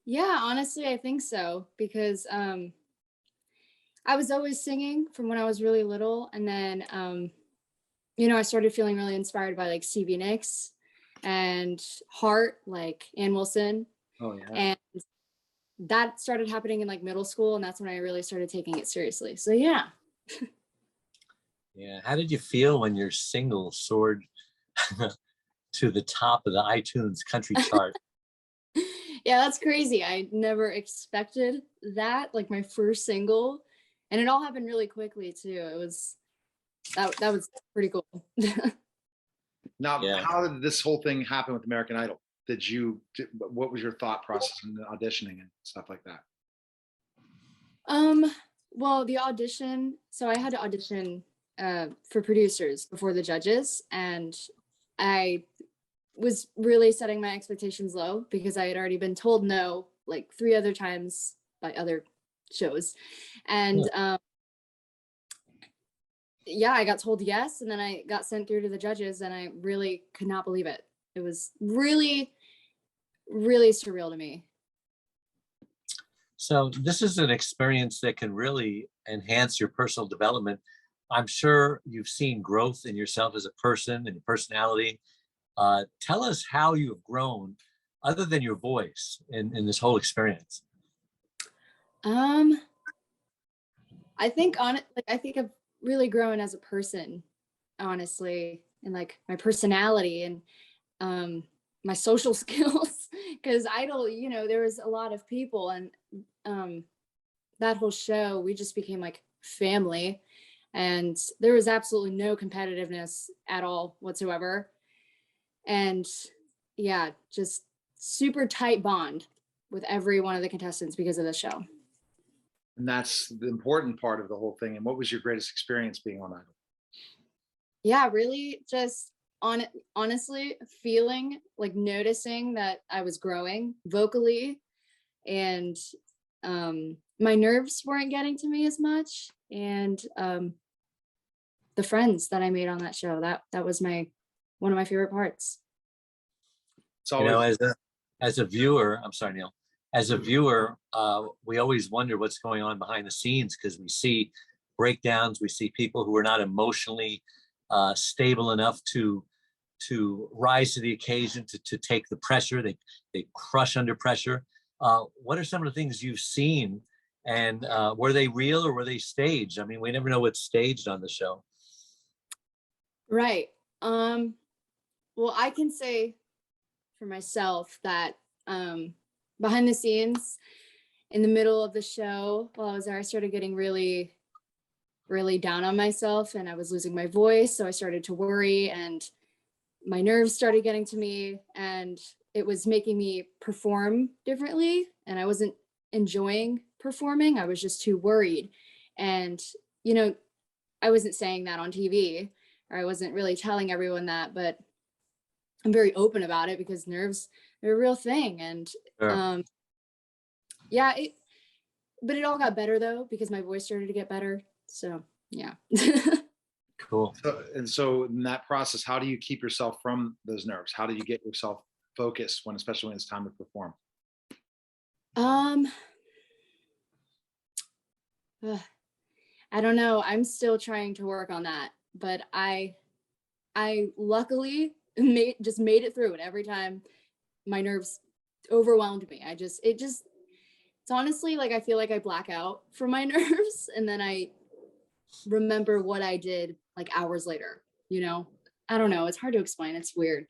Yeah, honestly, I think so, because I was always singing from when I was really little, and then I started feeling really inspired by like Stevie Nicks and Heart, like Ann Wilson. Oh yeah. And that started happening in like middle school, and that's when I really started taking it seriously. So yeah. Yeah. How did you feel when your single soared to the top of the iTunes country chart? Yeah, that's crazy. I never expected that, like my first single, and it all happened really quickly too. It was that was pretty cool. Now, Yeah. how did this whole thing happen with American Idol? What was your thought process in the auditioning and stuff like that? Well, the audition, so I had to audition for producers before the judges, and I was really setting my expectations low because I had already been told no like 3 other times by other shows. And yeah, I got told yes, and then I got sent through to the judges, and I really could not believe it. It was really, really surreal to me. So this is an experience that can really enhance your personal development. I'm sure you've seen growth in yourself as a person and your personality. Tell us how you have grown, other than your voice, in this whole experience. I think I've really grown as a person, honestly, and like my personality and my social skills. Because Idol, there was a lot of people, and that whole show, we just became like family, and there was absolutely no competitiveness at all whatsoever. And yeah, just super tight bond with every one of the contestants because of the show. And that's the important part of the whole thing. And what was your greatest experience being on Idol? Yeah, really just honestly feeling like noticing that I was growing vocally, and my nerves weren't getting to me as much, and the friends that I made on that show, that was one of my favorite parts. It's always, As a viewer, I'm sorry, Neil. As a viewer, we always wonder what's going on behind the scenes, because we see breakdowns, we see people who are not emotionally stable enough to rise to the occasion, to take the pressure. They crush under pressure. What are some of the things you've seen, and were they real or were they staged? I mean, we never know what's staged on the show. Right. Well, I can say for myself that behind the scenes, in the middle of the show, while I was there, I started getting really, really down on myself, and I was losing my voice. So I started to worry, and my nerves started getting to me, and it was making me perform differently. And I wasn't enjoying performing. I was just too worried. And, I wasn't saying that on TV, or I wasn't really telling everyone that, but I'm very open about it because nerves are a real thing. And Sure. yeah, but it all got better though, because my voice started to get better. So yeah. Cool. So in that process, how do you keep yourself from those nerves? How do you get yourself focused especially when it's time to perform? I don't know. I'm still trying to work on that, but I luckily just made it through it every time my nerves overwhelmed me. It's honestly like I feel like I black out from my nerves, and then I remember what I did like hours later. I don't know. It's hard to explain. It's weird.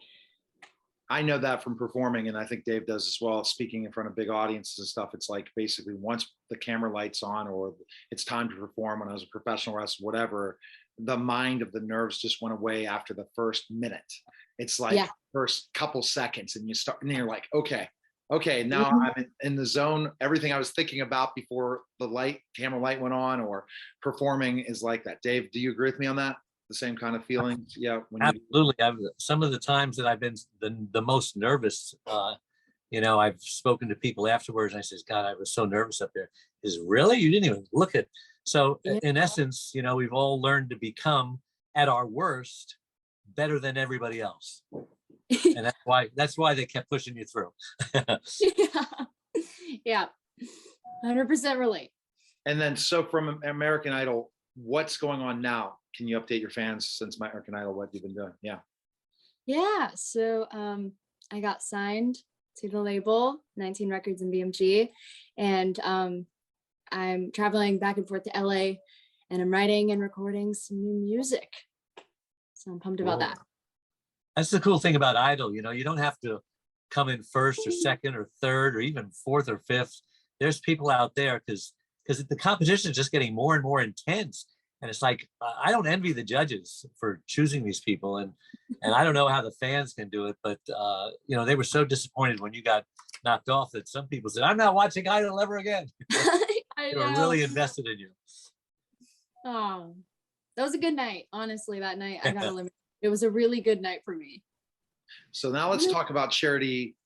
I know that from performing, and I think Dave does as well, speaking in front of big audiences and stuff. It's like basically once the camera lights on or it's time to perform, when I was a professional wrestler, whatever, the mind of the nerves just went away after the first minute. It's like first couple seconds, and you're like, okay, Okay, now I'm in the zone. Everything I was thinking about before the camera light went on or performing is like that. Dave, do you agree with me on that? The same kind of feeling? Yeah. Absolutely. Some of the times that I've been the most nervous, I've spoken to people afterwards and I says, God, I was so nervous up there. Is really? You didn't even look at. So in essence, we've all learned to become at our worst better than everybody else. And that's why they kept pushing you through. Yeah. 100% relate. And then, so from American Idol, what's going on now? Can you update your fans since American Idol, what you've been doing? Yeah. So I got signed to the label 19 Records and BMG, and I'm traveling back and forth to LA, and I'm writing and recording some new music. So I'm pumped about that. That's the cool thing about Idol. You don't have to come in first or second or third or even fourth or fifth. There's people out there because the competition is just getting more and more intense. And it's like, I don't envy the judges for choosing these people. And I don't know how the fans can do it, but they were so disappointed when you got knocked off that some people said, I'm not watching Idol ever again. They were really invested in you. Oh, that was a good night. Honestly, that night I got eliminated. It was a really good night for me. So now let's talk about charity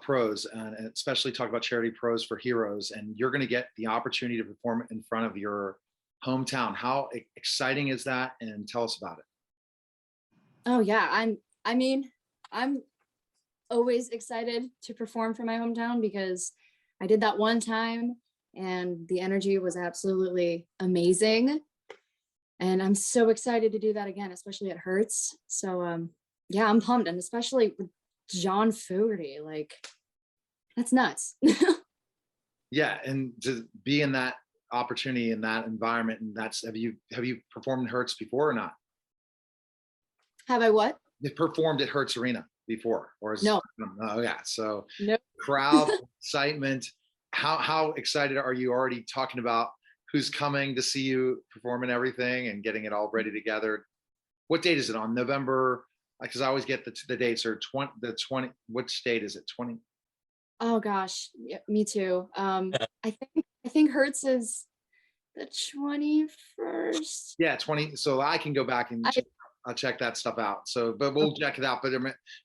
pros, and especially talk about charity pros for Heroes. And you're going to get the opportunity to perform in front of your hometown. How exciting is that? And tell us about it. Oh yeah, I'm always excited to perform for my hometown because I did that one time and the energy was absolutely amazing. And I'm so excited to do that again, especially at Hertz. So yeah, I'm pumped, and especially with John Fogerty, like that's nuts. Yeah, and to be in that opportunity in that environment, and have you performed in Hertz before or not? Have I what? You performed at Hertz Arena before, or is no? Oh yeah, so no. Crowd excitement. How excited are you already talking about who's coming to see you perform and everything and getting it all ready together? What date is it on? November? Because I always get the dates are 20. Which date is it? 20. Oh gosh, yeah, me too. I think Hertz is the 21st. Yeah, 20. So I can go back and I'll check that stuff out. So, but we'll check it out. But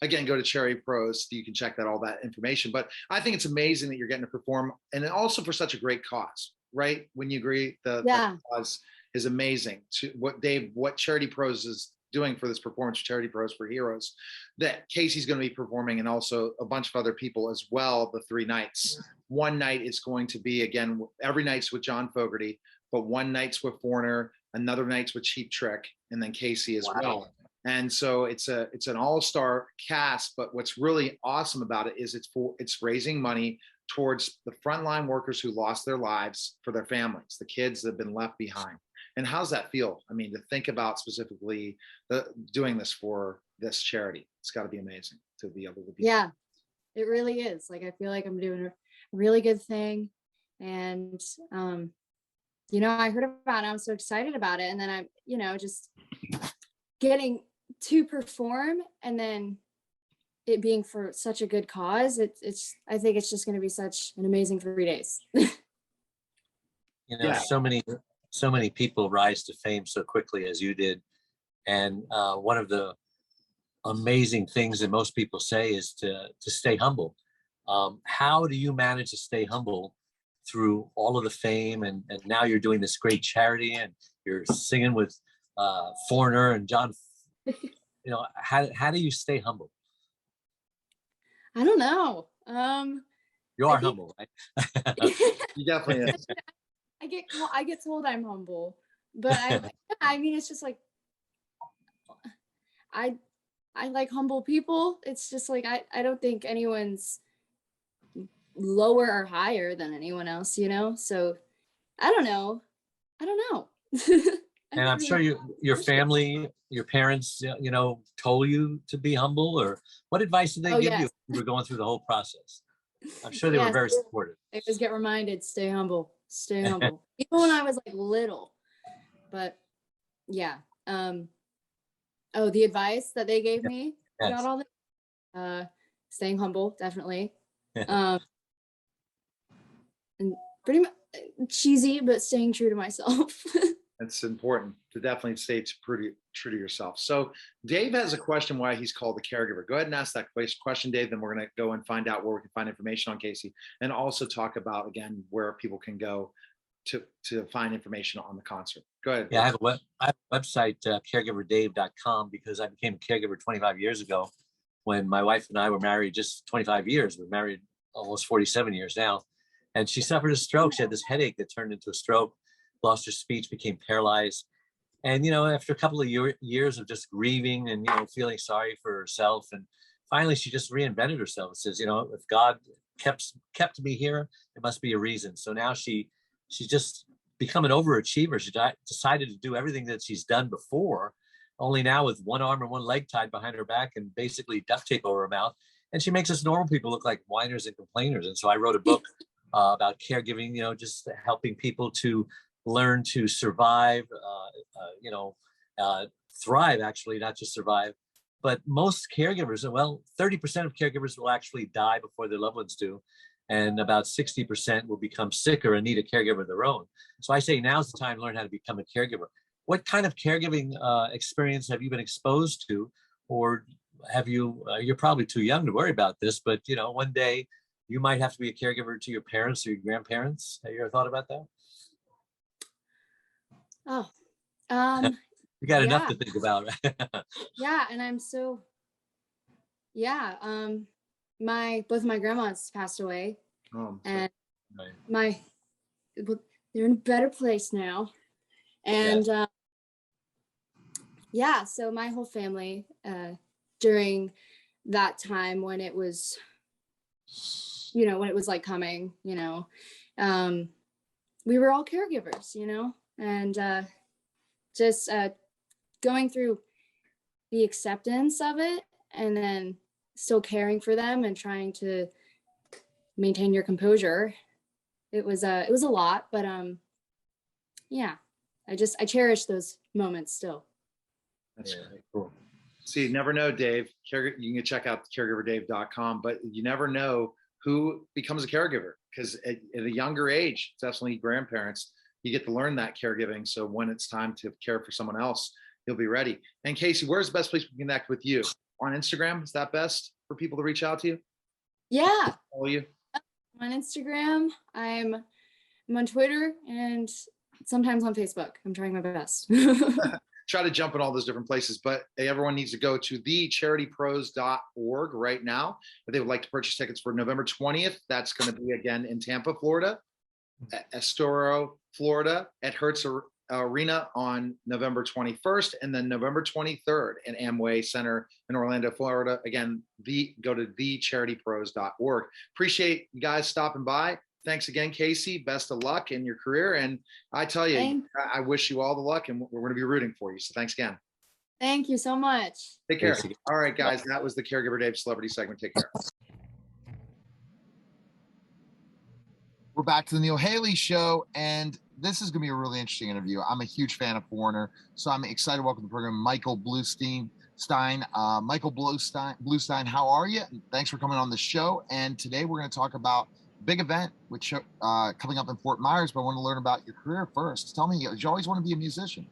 again, go to Cherry Pros. You can check all that information. But I think it's amazing that you're getting to perform, and also for such a great cause, right? When you agree, the cause is amazing. What Charity Pros is doing for this performance, Charity Pros for Heroes, that Casey's going to be performing, and also a bunch of other people as well. The 3 nights. One night is going to be, again, every night's with John Fogerty, but one night's with Foreigner, another night's with Cheap Trick, and then Casey as well. And so it's an all-star cast. But what's really awesome about it is it's raising money towards the frontline workers who lost their lives, for their families, the kids that have been left behind. And how's that feel? I mean, to think about specifically doing this for this charity, it's got to be amazing to be able to be. Yeah, it really is. Like, I feel like I'm doing a really good thing. And, I heard about it. I'm so excited about it. And then I'm, just getting to perform, and then it being for such a good cause. I think it's just going to be such an amazing 3 days. So many people rise to fame so quickly as you did. And one of the amazing things that most people say is to stay humble. How do you manage to stay humble through all of the fame? And now you're doing this great charity, and you're singing with Foreigner and John. How do you stay humble? I don't know. You are humble, right? You definitely is. I get told I'm humble, but I mean, it's just like, I like humble people. It's just like, I don't think anyone's lower or higher than anyone else, so I don't know. And I'm sure your family, your parents, told you to be humble, or what advice did they give you when you were going through the whole process? I'm sure they were very supportive. I always get reminded, stay humble, even when I was like little. But yeah. The advice that they gave me about all this, staying humble, definitely. Um, and pretty much cheesy, but staying true to myself. It's important to definitely stay pretty true to yourself. So Dave has a question why he's called the caregiver. Go ahead and ask that question, Dave. Then we're going to go and find out where we can find information on Casey, and also talk about, again, where people can go to find information on the concert. Go ahead. Yeah, I have a website, caregiverdave.com, because I became a caregiver 25 years ago when my wife and I were married just 25 years. We're married almost 47 years now. And she suffered a stroke. She had this headache that turned into a stroke, lost her speech, became paralyzed. And, after a couple of years of just grieving and, feeling sorry for herself, and finally she just reinvented herself and says, if God kept me here, it must be a reason. So now she's just become an overachiever. She decided to do everything that she's done before, only now with one arm and one leg tied behind her back and basically duct tape over her mouth. And she makes us normal people look like whiners and complainers. And so I wrote a book about caregiving, just helping people to learn to survive, thrive, actually, not just survive. But most caregivers, 30% of caregivers will actually die before their loved ones do. And about 60% will become sicker and need a caregiver of their own. So I say now's the time to learn how to become a caregiver. What kind of caregiving experience have you been exposed to? Or have you, you're probably too young to worry about this, but one day you might have to be a caregiver to your parents or your grandparents. Have you ever thought about that? Oh, You got enough yeah. to think about. Yeah. And I'm so, yeah. Both my grandmas passed away, and Right. they're in a better place now. And so my whole family, during that time when it was, when it was like coming, we were all caregivers, and just going through the acceptance of it, and then still caring for them and trying to maintain your composure. It was a lot, but I cherish those moments still. That's great. Cool. See, you never know, Dave. You can check out caregiverdave.com, but you never know who becomes a caregiver, because at a younger age, definitely grandparents, you get to learn that caregiving. So when it's time to care for someone else, you'll be ready. And Casey, where's the best place to connect with you? On Instagram? Is that best for people to reach out to you? Yeah. Follow you? On Instagram. I'm on Twitter and sometimes on Facebook. I'm trying my best. Try to jump in all those different places, but everyone needs to go to thecharitypros.org right now if they would like to purchase tickets for November 20th. That's going to be again in Tampa, Florida, at Estero, Florida, at Hertz Arena on November 21st, and then November 23rd at Amway Center in Orlando, Florida. Again, go to thecharitypros.org. Appreciate you guys stopping by. Thanks again, Casey. Best of luck in your career. And I tell you, I wish you all the luck, and we're going to be rooting for you. So thanks again. Thank you so much. Take care. All right, guys, that was the Caregiver Dave Celebrity segment. Take care. We're back to the Neil Haley Show, and this is going to be a really interesting interview. I'm a huge fan of Foreigner, so I'm excited to welcome to the program Michael Bluestein. Michael Bluestein, how are you? Thanks for coming on the show. And today we're going to talk about a big event which coming up in Fort Myers, but I want to learn about your career first. Tell me, did you always want to be a musician?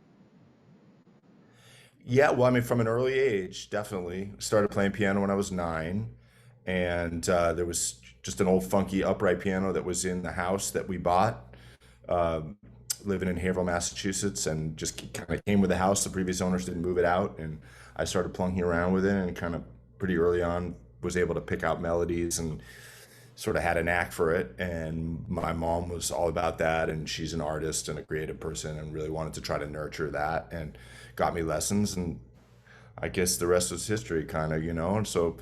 Yeah, well, I mean, from an early age, definitely. Started playing piano when I was 9, and there was just an old funky upright piano that was in the house that we bought, living in Haverhill, Massachusetts, and just kind of came with the house. The previous owners didn't move it out, and I started plunking around with it, and kind of pretty early on was able to pick out melodies and sort of had a knack for it. And my mom was all about that, and she's an artist and a creative person and really wanted to try to nurture that, and got me lessons, and I guess the rest was history, kind of, and so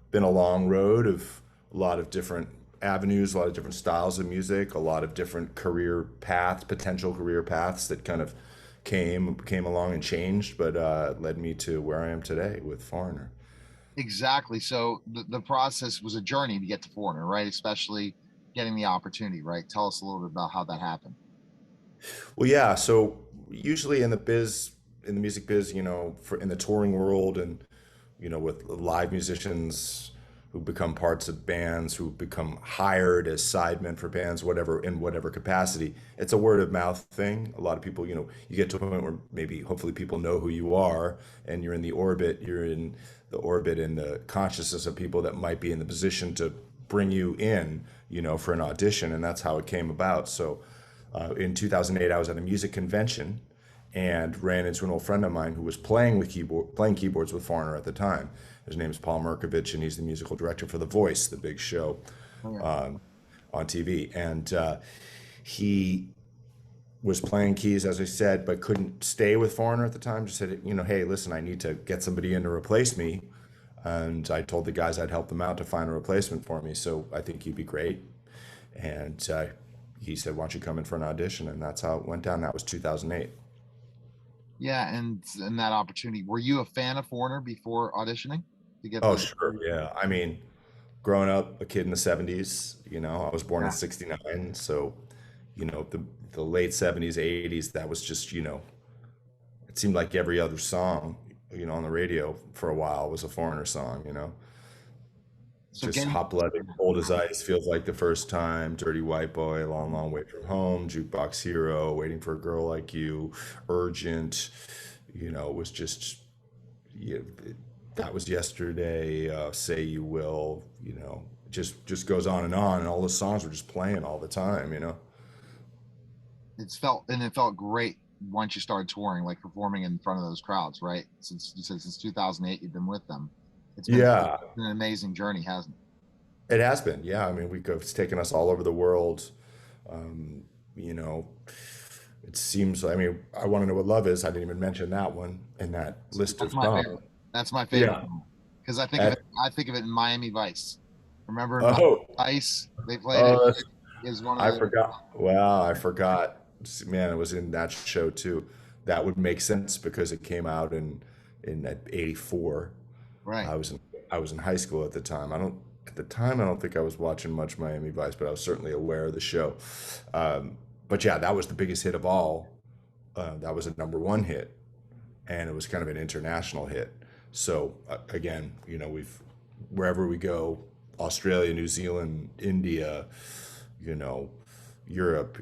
been a long road of a lot of different avenues, a lot of different styles of music, a lot of different potential career paths that kind of came along and changed, but led me to where I am today with Foreigner. Exactly. So the process was a journey to get to Foreigner, right? Especially getting the opportunity, right? Tell us a little bit about how that happened. Well, yeah. So usually in the music biz, in the touring world, and with live musicians, who become parts of bands, who become hired as sidemen for bands, whatever, in whatever capacity. It's a word of mouth thing. A lot of people, you get to a point where maybe hopefully people know who you are, and you're in the orbit and the consciousness of people that might be in the position to bring you in, for an audition. And that's how it came about. So in 2008, I was at a music convention and ran into an old friend of mine who was playing keyboards with Foreigner at the time. His name is Paul Murkovich, and he's the musical director for The Voice, the big show on TV. And he was playing keys, as I said, but couldn't stay with Foreigner at the time. Just said, hey, listen, I need to get somebody in to replace me. And I told the guys I'd help them out to find a replacement for me. So I think you'd be great. And he said, why don't you come in for an audition? And that's how it went down. That was 2008. Yeah, and that opportunity. Were you a fan of Foreigner before auditioning to get? Oh, sure, yeah. I mean, growing up, a kid in the 70s, I was born in 69. So, the late 70s, 80s, that was just, it seemed like every other song, on the radio for a while was a Foreigner song, So just again, Hot-Blooded, Cold as Ice, Feels Like the First Time, Dirty White Boy, Long, Long Way from Home, Jukebox Hero, Waiting for a Girl Like You, Urgent, it was just, That Was Yesterday, Say You Will, just goes on, and all the songs were just playing all the time, it felt great once you started touring, like performing in front of those crowds, right? Since you said since 2008, you've been with them. It's been Yeah, an amazing journey, hasn't it? it has been. Yeah, I mean, it's taken us all over the world. Um, you know, it seems. I mean, I Want to Know What Love Is. I didn't even mention that one in that list That's of my songs. favorite. That's my favorite Yeah. because I think of it in Miami Vice. Remember in Miami Oh, Vice they played it that's, is one of I the forgot. Wow, I forgot. Man, it was in that show too. That would make sense because it came out in '84. right. I was in high school at the time. I don't think I was watching much Miami Vice, but I was certainly aware of the show. But yeah, that was the biggest hit of all. That was a number one hit, and it was kind of an international hit. So again, wherever we go, Australia, New Zealand, India, you know, Europe,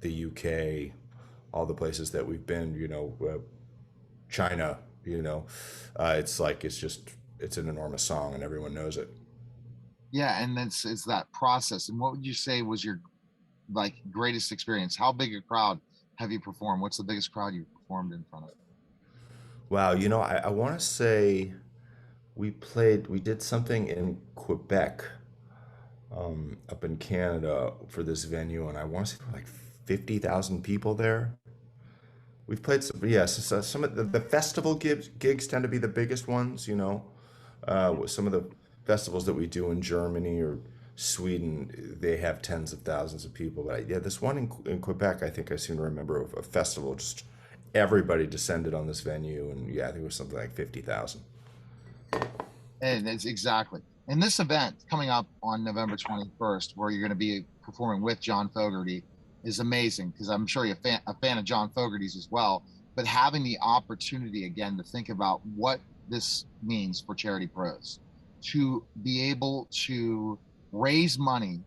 the UK, all the places that we've been, China, it's an enormous song and everyone knows it. Yeah, and it's that process. And what would you say was your like greatest experience? How big a crowd have you performed? What's the biggest crowd you've performed in front of? Wow, I want to say we did something in Quebec, up in Canada for this venue, and I want to say there were like 50,000 people there. We've played some of the festival gigs tend to be the biggest ones, with some of the festivals that we do in Germany or Sweden, they have tens of thousands of people. But yeah, this one in Quebec, I think I seem to remember of a festival, just everybody descended on this venue, and yeah, I think it was something like 50,000. And it's exactly. And this event coming up on November 21st, where you're going to be performing with John Fogerty, is amazing because I'm sure you're a fan of John Fogerty's as well. But having the opportunity again to think about what this means for Charity Pros, to be able to raise money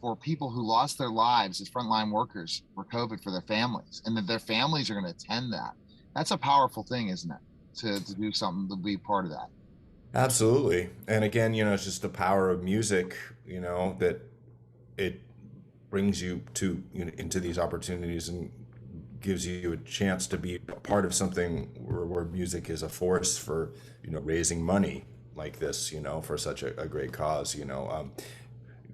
for people who lost their lives as frontline workers for COVID for their families, and that their families are going to attend that. That's a powerful thing, isn't it? To do something to be part of that. Absolutely. And again, it's just the power of music, that it brings you to into these opportunities and gives you a chance to be a part of something where music is a force for raising money like this, for such a great cause.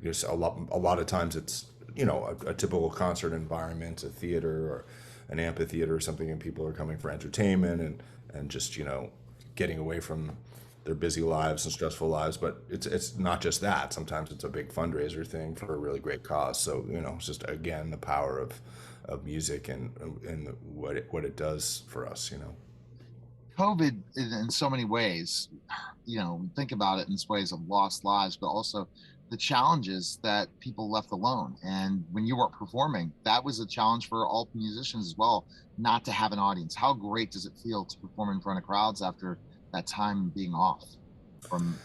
Just a lot of times it's a typical concert environment, a theater or an amphitheater or something, and people are coming for entertainment and just getting away from their busy lives and stressful lives. But it's not just that. Sometimes it's a big fundraiser thing for a really great cause. So it's just again the power of music and what it does for us. COVID in so many ways, think about it in ways of lost lives, but also the challenges that people left alone. And when you weren't performing, that was a challenge for all musicians as well, not to have an audience. How great does it feel to perform in front of crowds after that time being off? from?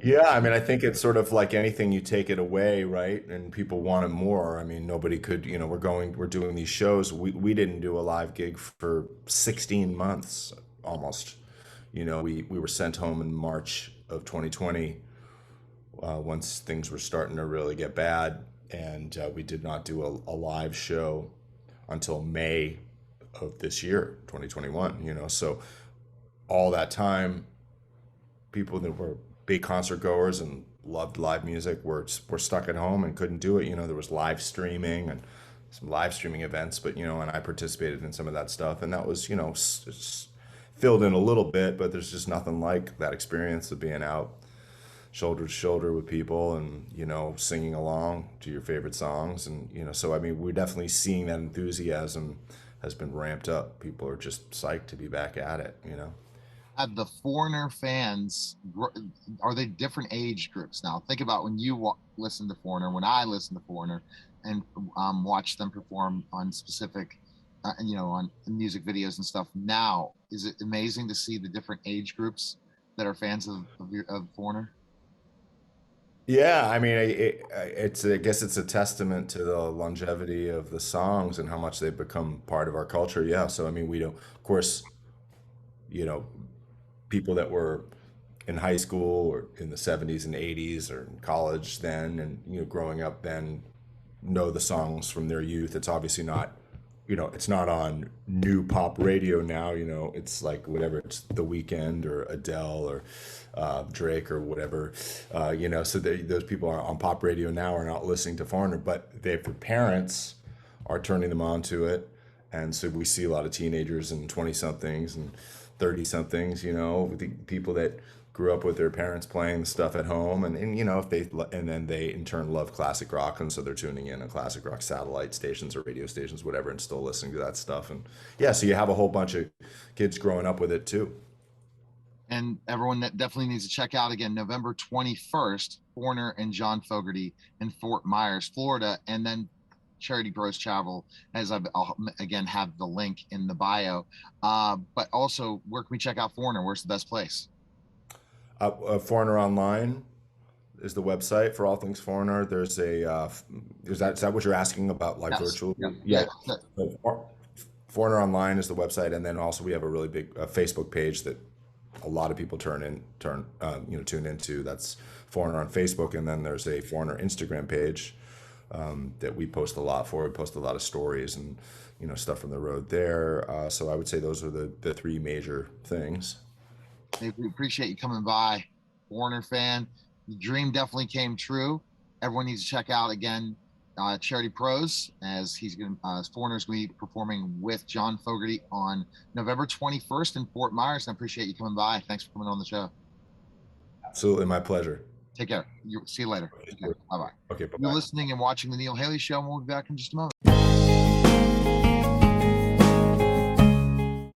Yeah, I mean, I think it's sort of like anything, you take it away, right? And people want it more. I mean, nobody could, we're doing these shows. We didn't do a live gig for 16 months almost. We were sent home in March of 2020, once things were starting to really get bad. And we did not do a live show until May of this year, 2021, so all that time, people that were big concert goers and loved live music were stuck at home and couldn't do it. There was live streaming and some live streaming events, but and I participated in some of that stuff, and that was filled in a little bit, but there's just nothing like that experience of being out shoulder to shoulder with people and singing along to your favorite songs. And so I mean, we're definitely seeing that enthusiasm has been ramped up. People are just psyched to be back at it. Have the Foreigner fans, are they different age groups now? Think about when you listen to Foreigner, when I listen to Foreigner, and watch them perform on specific, on music videos and stuff. Now, is it amazing to see the different age groups that are fans of Foreigner? Yeah, I mean, I guess it's a testament to the longevity of the songs and how much they've become part of our culture. Yeah, so I mean, we don't, of course, people that were in high school or in the 70s and 80s or in college then, and growing up then, know the songs from their youth. It's obviously not, it's not on new pop radio now. It's like whatever, it's The Weeknd or Adele or Drake or whatever. So those people are on pop radio now are not listening to Foreigner, but their parents are turning them on to it. And so we see a lot of teenagers and 20-somethings and 30-somethings, the people that grew up with their parents playing the stuff at home, and then they in turn love classic rock, and so they're tuning in on classic rock satellite stations or radio stations, whatever, and still listening to that stuff. And yeah, so you have a whole bunch of kids growing up with it too. And everyone that definitely needs to check out again, November 21st, Foreigner and John Fogerty in Fort Myers, Florida, and then Charity Pros Travel, as I'll again have the link in the bio. But also, where can we check out Foreigner? Where's the best place? Foreigner Online is the website for all things Foreigner. There's is that what you're asking about, like? Yes. Virtual? Yeah. Foreigner Online is the website, and then also we have a really big Facebook page that a lot of people tune into. That's Foreigner on Facebook, and then there's a Foreigner Instagram page that we post a lot for. We post a lot of stories and stuff from the road there. So I would say those are the three major things. We appreciate you coming by, Foreigner fan. The dream definitely came true. Everyone needs to check out again Charity Pros, as Foreigner's going to be performing with John Fogerty on November 21st in Fort Myers. And I appreciate you coming by. Thanks for coming on the show. Absolutely, my pleasure. Take care. See you later. Bye-bye. Okay, bye-bye. You're listening and watching The Neil Haley Show, and we'll be back in just a moment.